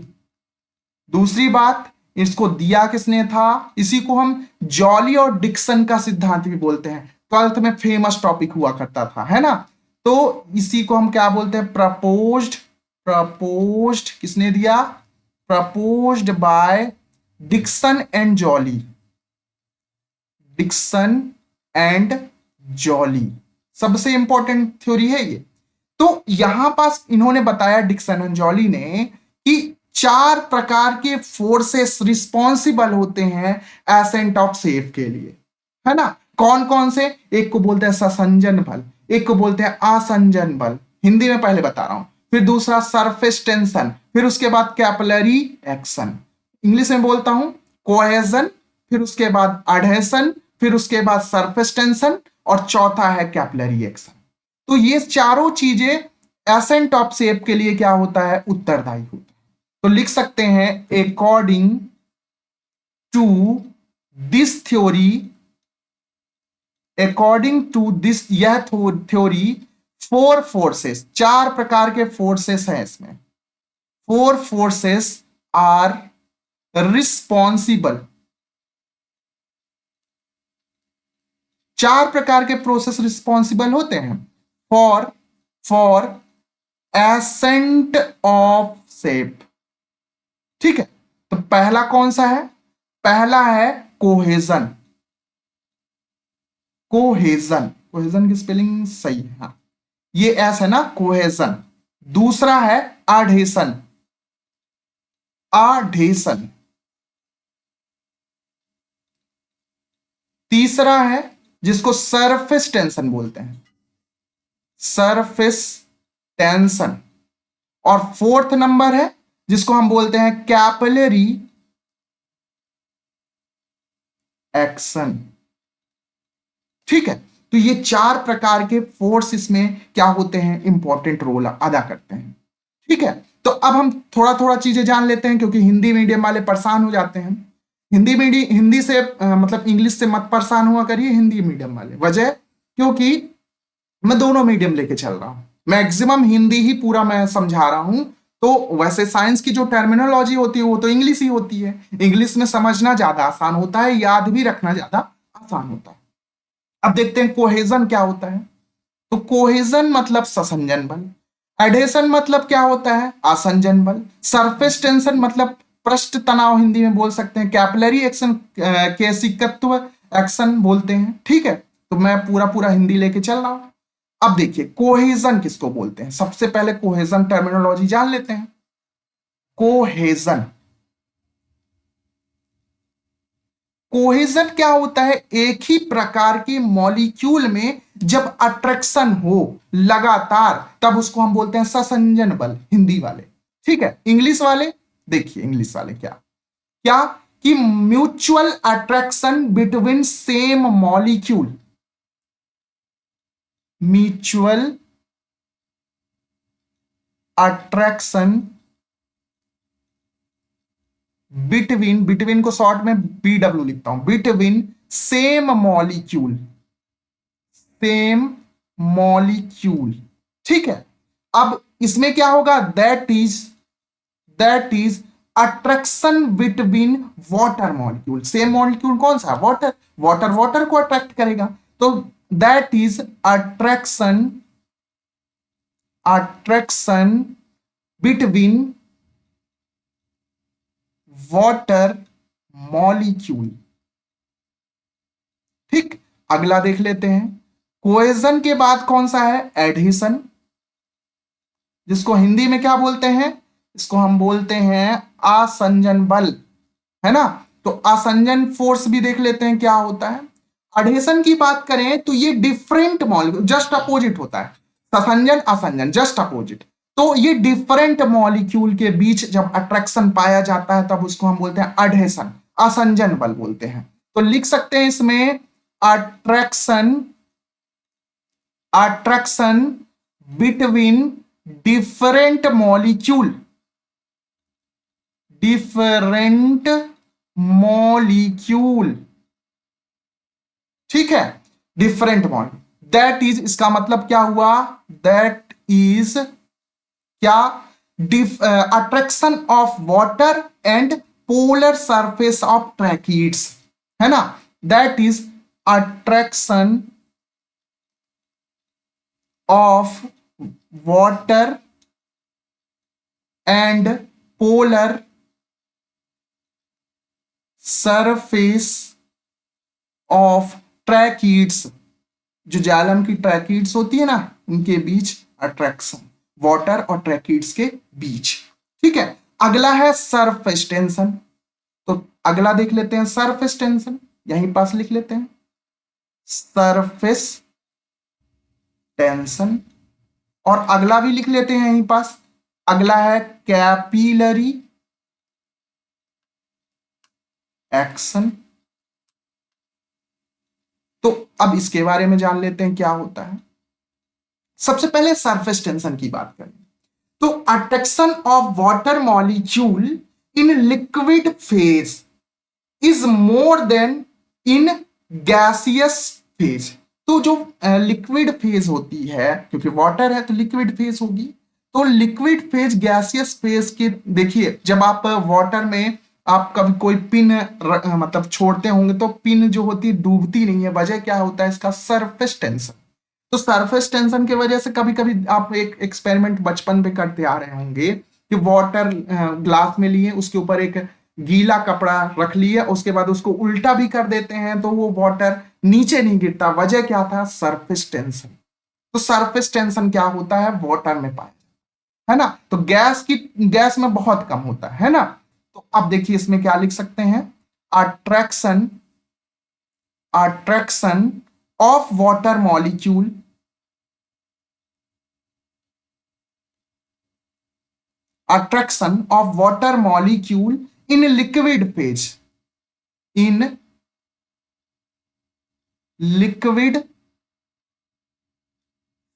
दूसरी बात, इसको दिया किसने था? इसी को हम जॉली और डिक्सन का सिद्धांत भी बोलते हैं, 12th में फेमस टॉपिक हुआ करता था, है ना। तो इसी को हम क्या बोलते हैं? प्रपोज्ड किसने दिया? Proposed by Dixon and Joly. Dixon and Joly सबसे इंपॉर्टेंट थ्योरी है ये। तो यहां पास इन्होंने बताया, डिक्सन एंड जॉली ने, कि 4 प्रकार के फोर्सेस रिस्पॉन्सिबल होते हैं एसेंट ऑफ सेफ के लिए, है ना। कौन कौन से? एक को बोलते हैं ससंजन बल, एक को बोलते हैं आसंजन बल, हिंदी में पहले बता रहा हूं, फिर दूसरा सरफेस टेंशन, फिर उसके बाद कैपिलरी एक्शन, इंग्लिश में बोलता हूं कोहेजन, फिर उसके बाद अडहेशन, फिर उसके बाद सरफेस टेंशन, और चौथा है कैपिलरी एक्शन। तो ये चारों चीजें एसेंट ऑफ शेप के लिए क्या होता है? उत्तरदायी होता है। तो लिख सकते हैं according to this theory, according to this, यह थ्योरी 4 फोर्सेस, 4 प्रकार के फोर्सेस हैं इसमें, 4 फोर्सेस आर रिस्पॉन्सिबल, 4 प्रकार के प्रोसेस रिस्पॉन्सिबल होते हैं फॉर एसेंट ऑफ शेप। ठीक है, तो पहला कौन सा है? पहला है कोहेजन। कोहेजन की स्पेलिंग सही है, हाँ, ये एस है ना, कोहेजन। दूसरा है आढेशन, आढेशन। तीसरा है जिसको सरफेस टेंशन बोलते हैं, सरफेस टेंशन। और 4th नंबर है जिसको हम बोलते हैं कैपिलरी एक्शन। ठीक है, तो ये 4 प्रकार के फोर्स इसमें क्या होते हैं? इंपॉर्टेंट रोल अदा करते हैं। ठीक है, तो अब हम थोड़ा थोड़ा चीजें जान लेते हैं, क्योंकि हिंदी मीडियम वाले परेशान हो जाते हैं। हिंदी से मतलब इंग्लिश से मत परेशान हुआ करिए हिंदी मीडियम वाले। वजह, क्योंकि मैं दोनों मीडियम लेके चल रहा हूं, मैक्सिमम हिंदी ही पूरा मैं समझा रहा हूं। तो वैसे साइंस की जो टर्मिनोलॉजी होती है वो तो इंग्लिश ही होती है, इंग्लिश में समझना ज्यादा आसान होता है, याद भी रखना ज्यादा आसान होता है। अब देखते हैं कोहेजन क्या होता है। तो कोहेजन मतलब ससंजन बल, एडेशन मतलब क्या होता है? आसंजन बल, सरफेस टेंशन मतलब पृष्ठ तनाव हिंदी में बोल सकते हैं, कैपिलरी एक्शन केशिकत्व एक्शन बोलते हैं। ठीक है, तो मैं पूरा पूरा हिंदी लेके चल रहा हूं। अब देखिए कोहेजन किसको बोलते हैं, सबसे पहले कोहेजन टर्मिनोलॉजी जान लेते हैं। कोहेजन, कोहेजन क्या होता है? एक ही प्रकार के मॉलिक्यूल में जब अट्रैक्शन हो लगातार, तब उसको हम बोलते हैं ससंजन बल, हिंदी वाले। ठीक है, इंग्लिश वाले देखिए, इंग्लिश वाले क्या क्या कि mutual attraction between same molecule, mutual attraction between को शॉर्ट में BW लिखता हूं, between same molecule, same molecule. ठीक है, अब इसमें क्या होगा? That is attraction between water molecule. Same molecule कौन सा? वाटर। वाटर को अट्रैक्ट करेगा, तो that is attraction between water molecule. ठीक, अगला देख लेते हैं। कोहेजन के बाद कौन सा है? एडहेशन, जिसको हिंदी में क्या बोलते हैं? इसको हम बोलते हैं आसंजन बल, है ना। तो आसंजन फोर्स भी देख लेते हैं क्या होता है। एडहेशन की बात करें तो ये डिफरेंट मॉलिक्यूल, जस्ट अपोजिट होता है, ससंजन आसंजन जस्ट अपोजिट। तो ये डिफरेंट मॉलिक्यूल के बीच जब अट्रैक्शन पाया जाता है तब उसको हम बोलते हैं एडहेशन, आसंजन बल बोलते हैं। तो लिख सकते हैं इसमें attraction, attraction between different molecule, different molecule. ठीक है, डिफरेंट मॉलिक्यूल, दैट इज, इसका मतलब क्या हुआ? दैट इज क्या? Attraction of water and polar surface of tracheids, है ना, that is attraction of water and polar surface of tracheids, जो जालम की ट्रैकिड्स होती है ना, उनके बीच अट्रैक्शन, वाटर और ट्रैकिड्स के बीच। ठीक है, अगला है सरफेस टेंशन। तो अगला देख लेते हैं सरफेस टेंशन, यहीं पास लिख लेते हैं सरफेस टेंशन। और अगला भी लिख लेते हैं यहीं पास, अगला है कैपिलरी एक्शन। तो अब इसके बारे में जान लेते हैं क्या होता है। सबसे पहले सरफेस टेंशन की बात करें तो attraction of water molecule in liquid phase is more then in gaseous phase. तो जो लिक्विड फेज होती है, क्योंकि वाटर है तो लिक्विड फेज होगी, तो लिक्विड फेज गैसियस फेज के, देखिए जब आप वाटर में आप कभी कोई पिन मतलब छोड़ते होंगे तो पिन जो होती है डूबती नहीं है, वजह क्या होता है इसका, सरफेस टेंशन। तो सरफेस टेंशन की वजह से कभी कभी आप एक एक्सपेरिमेंट बचपन में करते आ रहे होंगे कि वाटर ग्लास में लिए, उसके ऊपर एक गीला कपड़ा रख लिया, उसके बाद उसको उल्टा भी कर देते हैं तो वो वाटर नीचे नहीं गिरता, वजह क्या था, सरफेस टेंशन। तो सरफेस टेंशन क्या होता है, वाटर में पाया जाता है ना, तो गैस में बहुत कम होता है ना। तो अब देखिए इसमें क्या लिख सकते हैं, attraction attraction of water molecule attraction of water molecule in liquid phase, in liquid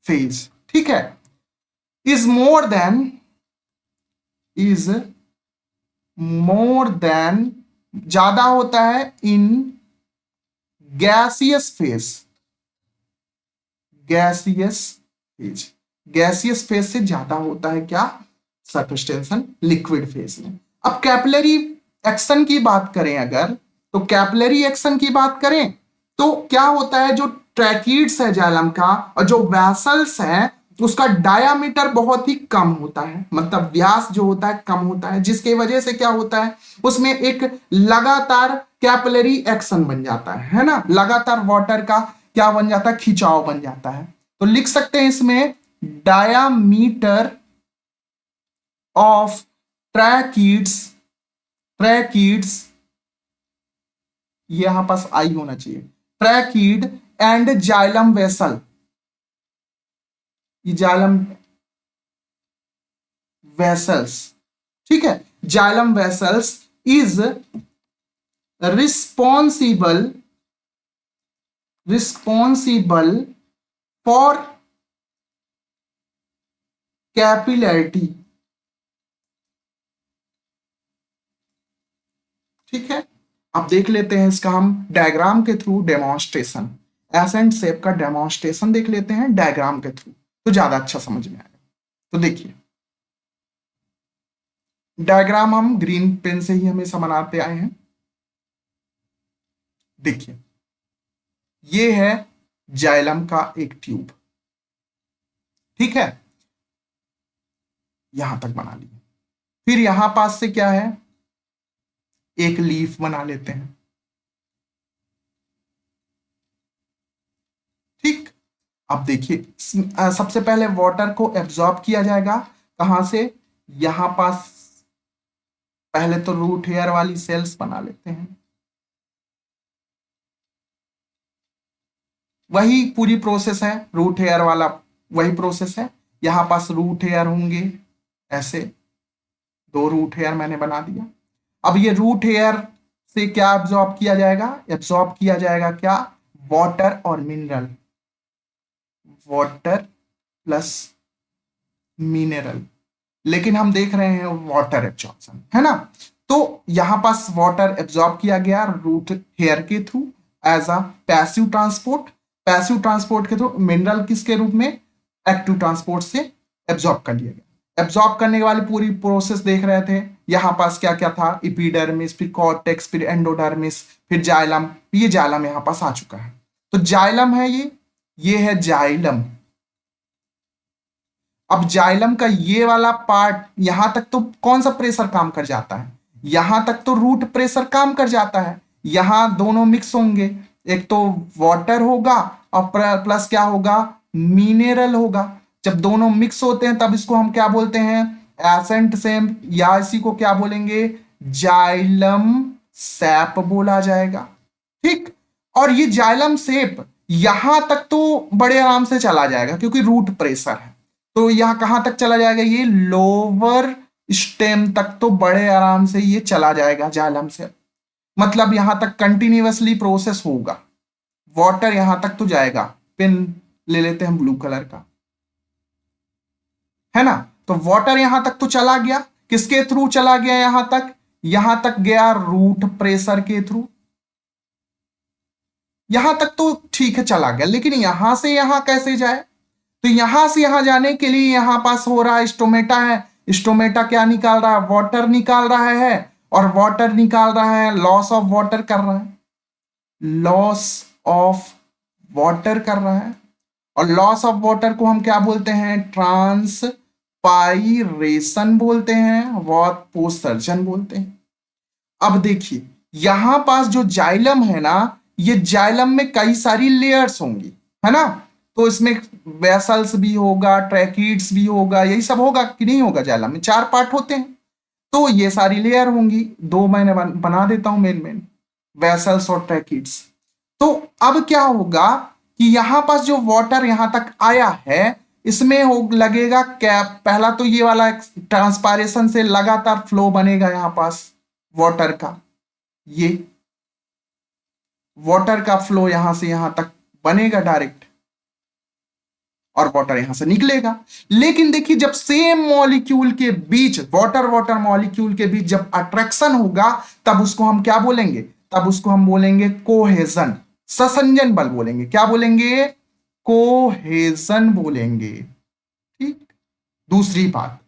phase, ठीक है, is more than ज्यादा होता है in gaseous phase, gaseous phase से ज्यादा होता है क्या, सरफेस टेंशन लिक्विड फेज में। अब कैपिलरी एक्शन की बात करें अगर, तो कैपिलरी एक्शन की बात करें तो क्या होता है, जो ट्रैकिड्स है जाइलम का और जो वैसल्स है उसका डायामीटर बहुत ही कम होता है, मतलब व्यास जो होता है कम होता है, जिसकी वजह से क्या होता है, उसमें एक लगातार कैपिलरी एक्शन बन जाता है ना, लगातार वाटर का क्या बन जाता है, खिंचाव बन जाता है। तो लिख सकते हैं इसमें डायामीटर ऑफ ट्रैकिड्स यहां पास आई होना चाहिए, tracheid and xylem vessel, xylem vessels, ठीक है, xylem vessels is responsible for capillarity, ठीक है। अब देख लेते हैं इसका हम डायग्राम के थ्रू डेमोन्स्ट्रेशन, एसेंट शेप का डेमोन्स्ट्रेशन देख लेते हैं डायग्राम के थ्रू, तो ज्यादा अच्छा समझ में आएगा। तो देखिए डायग्राम हम ग्रीन पेन से ही हमेशा बनाते आए हैं। देखिए ये है जाइलम का एक ट्यूब, ठीक है, यहां तक बना लिया। फिर यहां पास से क्या है, एक लीफ बना लेते हैं, ठीक। अब देखिए सबसे पहले वाटर को एब्जॉर्ब किया जाएगा, कहां से, यहां पास पहले तो रूट हेयर वाली सेल्स बना लेते हैं, वही पूरी प्रोसेस है, रूट हेयर वाला वही प्रोसेस है। यहां पास रूट हेयर होंगे, ऐसे 2 रूट हेयर मैंने बना दिया। अब ये रूट हेयर से क्या एब्जॉर्ब किया जाएगा, एब्जॉर्ब किया जाएगा क्या, वाटर और मिनरल, वाटर प्लस मिनरल, लेकिन हम देख रहे हैं वाटर एब्जॉर्प्शन, है ना। तो यहां पास वाटर एब्जॉर्ब किया गया रूट हेयर के through as a passive transport, passive transport के थ्रू मिनरल किसके रूप में, एक्टिव ट्रांसपोर्ट से एब्जॉर्ब कर लिया गया। एब्जॉर्ब करने वाली पूरी प्रोसेस देख रहे थे, यहाँ पास क्या क्या था, एपिडर्मिस, फिर कॉर्टेक्स, फिर एंडोडर्मिस, फिर जाइलम, ये जाइलम यहाँ पास आ चुका है। तो जाइलम है ये है जाइलम। अब जाइलम का ये वाला पार्ट यहां तक तो कौन सा प्रेशर काम कर जाता है, यहां तक तो रूट प्रेशर काम कर जाता है। यहां दोनों मिक्स होंगे, एक तो वाटर होगा और प्लस क्या होगा, मिनरल होगा। जब दोनों मिक्स होते हैं तब इसको हम क्या बोलते हैं, एसेंट सेम, या इसी को क्या बोलेंगे, जाइलम सैप बोला जाएगा। ठीक। और ये जाइलम सेप यहां तक तो बड़े आराम से चला जाएगा क्योंकि रूट प्रेशर है। तो यहां कहां तक चला जाएगा, ये लोअर स्टेम तक तो बड़े आराम से ये चला जाएगा जाइलम सेप। मतलब यहां तक कंटिन्यूअसली प्रोसेस होगा, वाटर यहां तक तो जाएगा। पेन ले लेते हैं ब्लू कलर का, है ना। तो वाटर यहां तक तो चला गया, किसके थ्रू चला गया, यहां तक गया रूट प्रेशर के थ्रू। यहां तक तो ठीक है चला गया, लेकिन यहां से यहां कैसे जाए, तो यहां से यहां जाने के लिए यहां पास हो रहा है स्टोमेटा है। स्टोमेटा क्या निकाल रहा है, वाटर निकाल रहा है, और वाटर निकाल रहा है, लॉस ऑफ वाटर कर रहा है, लॉस ऑफ वाटर कर रहा है। और लॉस ऑफ वाटर को हम क्या बोलते हैं, ट्रांसपाइरेशन बोलते हैं, वाष्पोत्सर्जन बोलते हैं। अब देखिए यहां पास जो जाइलम है ना, ये जाइलम में कई सारी लेयर्स होंगी, है ना। तो इसमें वेसल्स भी होगा, ट्रैकिड्स भी होगा, यही सब होगा कि नहीं होगा, जाइलम में 4 पार्ट होते हैं। तो ये सारी लेयर होंगी, 2 मैंने बना देता हूं मेन मेन, वेसल्स और ट्रैकिड्स। तो अब क्या होगा कि यहां पास जो वाटर यहां तक आया है, इसमें हो लगेगा कैप, पहला तो ये वाला ट्रांसपायरेशन से लगातार फ्लो बनेगा यहां पास वाटर का, ये वाटर का फ्लो यहां से यहां तक बनेगा डायरेक्ट, और वाटर यहां से निकलेगा। लेकिन देखिए जब सेम मॉलिक्यूल के बीच, वाटर वाटर मॉलिक्यूल के बीच जब अट्रैक्शन होगा, तब उसको हम क्या बोलेंगे, तब उसको हम बोलेंगे कोहेजन, ससंजन बल बोलेंगे। क्या बोलेंगे, कोहेजन बोलेंगे। ठीक। दूसरी बात,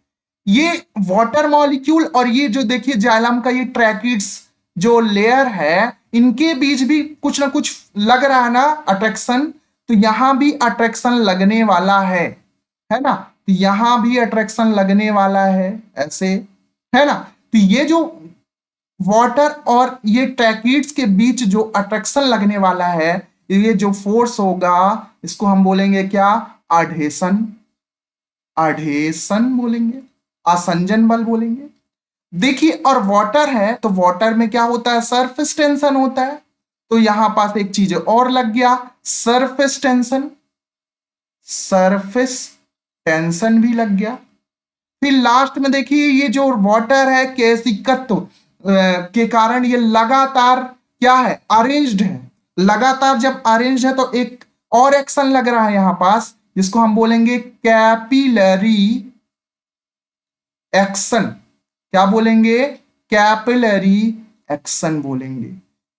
ये वाटर मॉलिक्यूल और ये जो देखिए जाइलम का ये ट्रैकिड्स जो लेयर है, इनके बीच भी कुछ ना कुछ लग रहा है ना अट्रैक्शन। तो यहां भी अट्रैक्शन लगने वाला है ना। तो यहां भी अट्रैक्शन लगने वाला है ऐसे, है ना। तो ये जो वाटर और ये ट्रैकिड्स के बीच जो अट्रैक्शन लगने वाला है, ये जो फोर्स होगा इसको हम बोलेंगे क्या, अडहेशन, अडहेशन बोलेंगे, आसंजन बल बोलेंगे। देखिए और वाटर है तो वाटर में क्या होता है, सरफेस टेंशन होता है। तो यहां पास एक चीज और लग गया, सरफेस टेंशन, सरफेस टेंशन भी लग गया। फिर लास्ट में देखिए ये जो वाटर है केशिकत्व के कारण ये लगातार क्या है, अरेंज्ड है। लगातार जब अरेंज्ड है तो एक और एक्शन लग रहा है यहां पास, जिसको हम बोलेंगे कैपिलरी एक्शन। क्या बोलेंगे, कैपिलरी एक्शन बोलेंगे।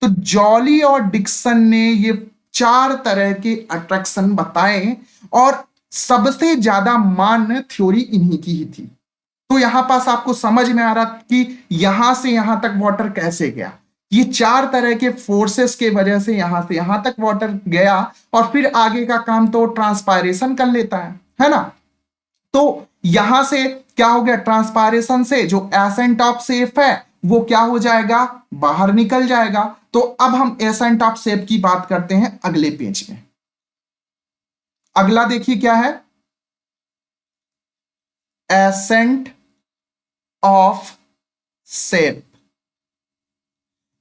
तो जॉली और डिक्सन ने ये 4 तरह के अट्रैक्शन बताए, और सबसे ज्यादा मान्य थ्योरी इन्हीं की ही थी। तो यहां पास आपको समझ में आ रहा कि यहां से यहां तक वाटर कैसे गया, ये 4 तरह के फोर्सेस के वजह से यहां से यहां तक वाटर गया, और फिर आगे का काम तो ट्रांसपायरेशन कर लेता है ना। तो यहां से क्या हो गया, ट्रांसपायरेशन से जो एसेंट ऑफ शेप है वो क्या हो जाएगा, बाहर निकल जाएगा। तो अब हम एसेंट ऑफ शेप की बात करते हैं अगले पेज में। अगला देखिए क्या है, ascent of sap.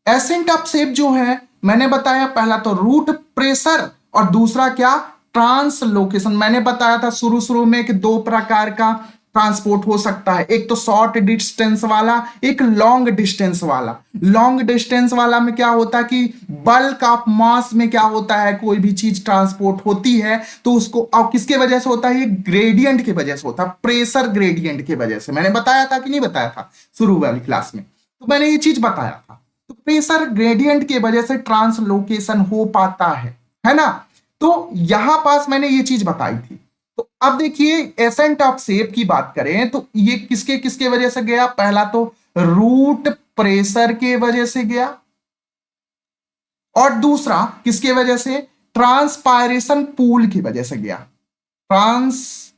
Ascent of shape जो है मैंने बताया, पहला तो रूट प्रेशर और दूसरा क्या, ट्रांसलोकेशन। मैंने बताया था शुरू शुरू में कि 2 प्रकार का ट्रांसपोर्ट हो सकता है, एक तो शॉर्ट डिस्टेंस वाला, एक लॉन्ग डिस्टेंस वाला। लॉन्ग डिस्टेंस वाला में क्या होता है कि बल्क ऑफ मास में क्या होता है, कोई भी चीज ट्रांसपोर्ट होती है तो उसको, और किसके वजह से होता है, ये ग्रेडियंट की वजह से होता है, प्रेशर ग्रेडियंट की वजह से। मैंने बताया था कि नहीं बताया था शुरू वाली क्लास में, तो मैंने ये चीज बताया था। तो प्रेशर ग्रेडियंट की वजह से ट्रांसलोकेशन हो पाता है ना। तो यहां पास मैंने ये चीज बताई थी। तो अब देखिए एसेंट ऑफ शेप की बात करें तो ये किसके किसके वजह से गया, पहला तो रूट प्रेशर के वजह से गया, और दूसरा किसके वजह से, ट्रांसपायरेशन पूल की वजह से गया। ट्रांसपायरेशन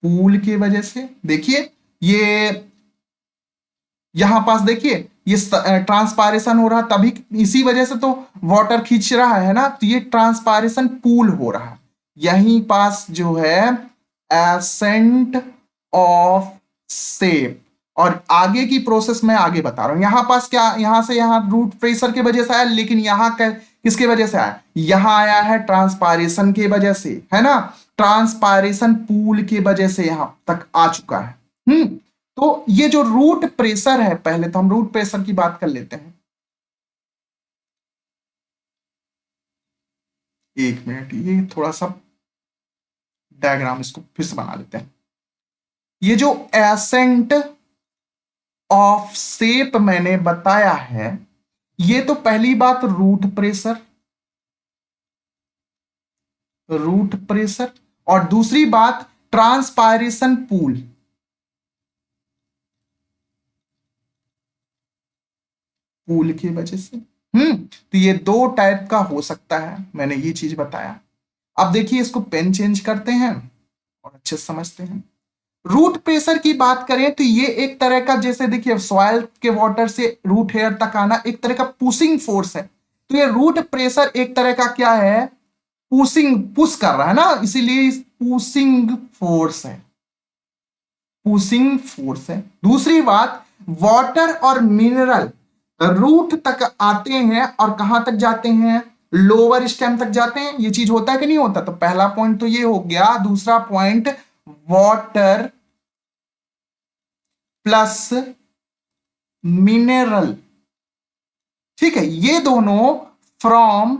पूल की वजह से, देखिए ये यहां पास देखिए ये ट्रांसपायरेशन हो रहा, तभी इसी वजह से तो वाटर खींच रहा है ना, तो ये ट्रांसपायरेशन पूल हो रहा है। यहीं पास जो है एसेंट ऑफ शेप, और आगे की प्रोसेस मैं आगे बता रहा हूं। यहां पास क्या, यहां से यहां रूट प्रेशर की वजह से आया, लेकिन यहां किसके वजह से आया, यहां आया है ट्रांसपायरेशन की वजह से, है ना, ट्रांसपायरेशन पूल की वजह से यहां तक आ चुका है। तो ये जो रूट प्रेशर है, पहले तो हम रूट प्रेशर की बात कर लेते हैं। एक मिनट, ये थोड़ा सा डायग्राम इसको फिर से बना लेते हैं। ये जो एसेंट ऑफ शेप मैंने बताया है, ये तो पहली बात रूट प्रेशर, रूट प्रेशर, और दूसरी बात ट्रांसपायरेशन पूल, पूल की वजह से। तो ये दो टाइप का हो सकता है, मैंने ये चीज बताया। अब देखिए इसको पेन चेंज करते हैं और अच्छे से समझते हैं। रूट प्रेशर की बात करें तो ये एक तरह का, जैसे देखिए सॉइल के वाटर से रूट हेयर तक आना एक तरह का पुशिंग फोर्स है, तो ये रूट प्रेशर एक तरह का क्या है, पुश कर रहा है ना, इसीलिए पुशिंग फोर्स है, पुशिंग फोर्स है। दूसरी बात, वाटर और मिनरल रूट तक आते हैं और कहां तक जाते हैं, लोअर स्टेम तक जाते हैं। ये चीज होता है कि नहीं होता, तो पहला पॉइंट तो ये हो गया। दूसरा पॉइंट, वाटर प्लस मिनरल, ठीक है, ये दोनों from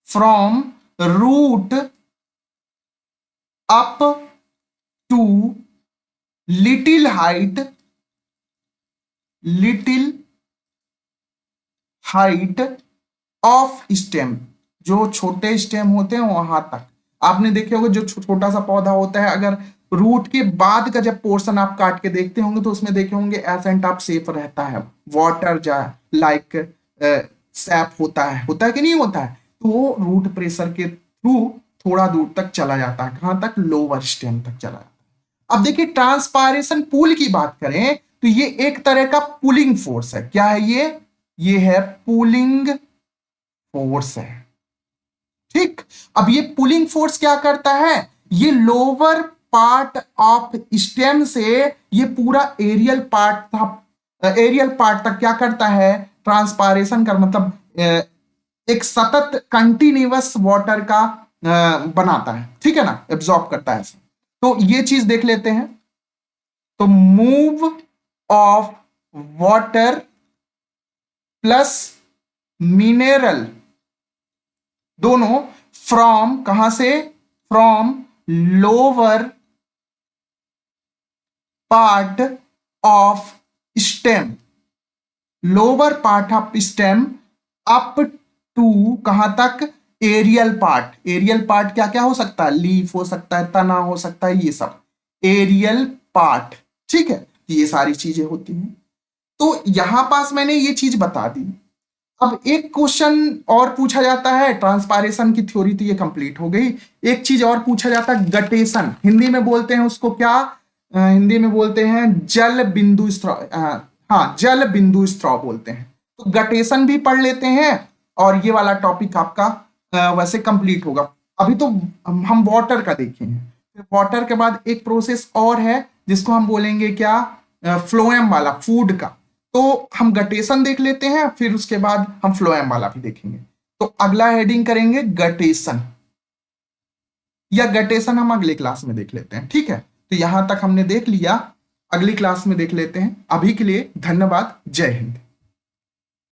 from root up to little height, little height of stem, जो छोटे स्टेम होते हैं वहां तक। आपने देखे होंगे जो छोटा सा पौधा होता है, अगर रूट के बाद का जब पोर्शन आप काट के देखते होंगे तो उसमें देखे होंगे एसेंट ऑफ शेप रहता है, वाटर जा लाइक सैप होता है कि नहीं होता है, तो वो रूट प्रेशर के थ्रू थोड़ा दूर तक चला जाता है, कहां तक, लोअर स्टेम तक चला जाता है। अब देखिए ट्रांसपायरेशन पूल की बात करें तो ये एक तरह का पुलिंग फोर्स है। क्या है ये है पुलिंग फोर्स है, ठीक। अब ये पुलिंग फोर्स क्या करता है, ये लोअर पार्ट ऑफ स्टेम से ये पूरा एरियल पार्ट था, एरियल पार्ट तक क्या करता है, ट्रांसपायरेशन कर, मतलब एक सतत कंटिन्यूअस वाटर का बनाता है, ठीक है ना, एब्जॉर्ब करता है। तो ये चीज देख लेते हैं। तो move of water plus mineral, दोनों फ्रॉम कहां से, from lower part of stem, lower part of stem up to कहां तक, एरियल पार्ट। एरियल पार्ट क्या क्या हो सकता है, लीफ हो सकता है, तना हो सकता है, ये सब एरियल पार्ट, ठीक है, ये सारी चीजें होती हैं। तो यहां पास मैंने ये चीज बता दी। अब एक क्वेश्चन और पूछा जाता है, ट्रांसपायरेशन की थ्योरी तो ये कंप्लीट हो गई। एक चीज और पूछा जाता है, गटेशन, हिंदी में बोलते हैं उसको क्या, हिंदी में बोलते हैं जल बिंदु स्त्राव, हाँ जल बिंदु स्त्राव बोलते हैं। तो गटेशन भी पढ़ लेते हैं और ये वाला टॉपिक आपका वैसे कंप्लीट होगा। अभी तो हम वाटर का देखेंगे, वाटर के बाद एक प्रोसेस और है जिसको हम बोलेंगे क्या, फ्लोएम वाला, फूड का। तो हम गटेशन देख लेते हैं, फिर उसके बाद हम फ्लोएम वाला भी देखेंगे। तो अगला हेडिंग करेंगे गटेशन, या गटेशन हम अगले क्लास में देख लेते हैं, ठीक है। तो यहां तक हमने देख लिया, अगली क्लास में देख लेते हैं। अभी के लिए धन्यवाद, जय हिंद।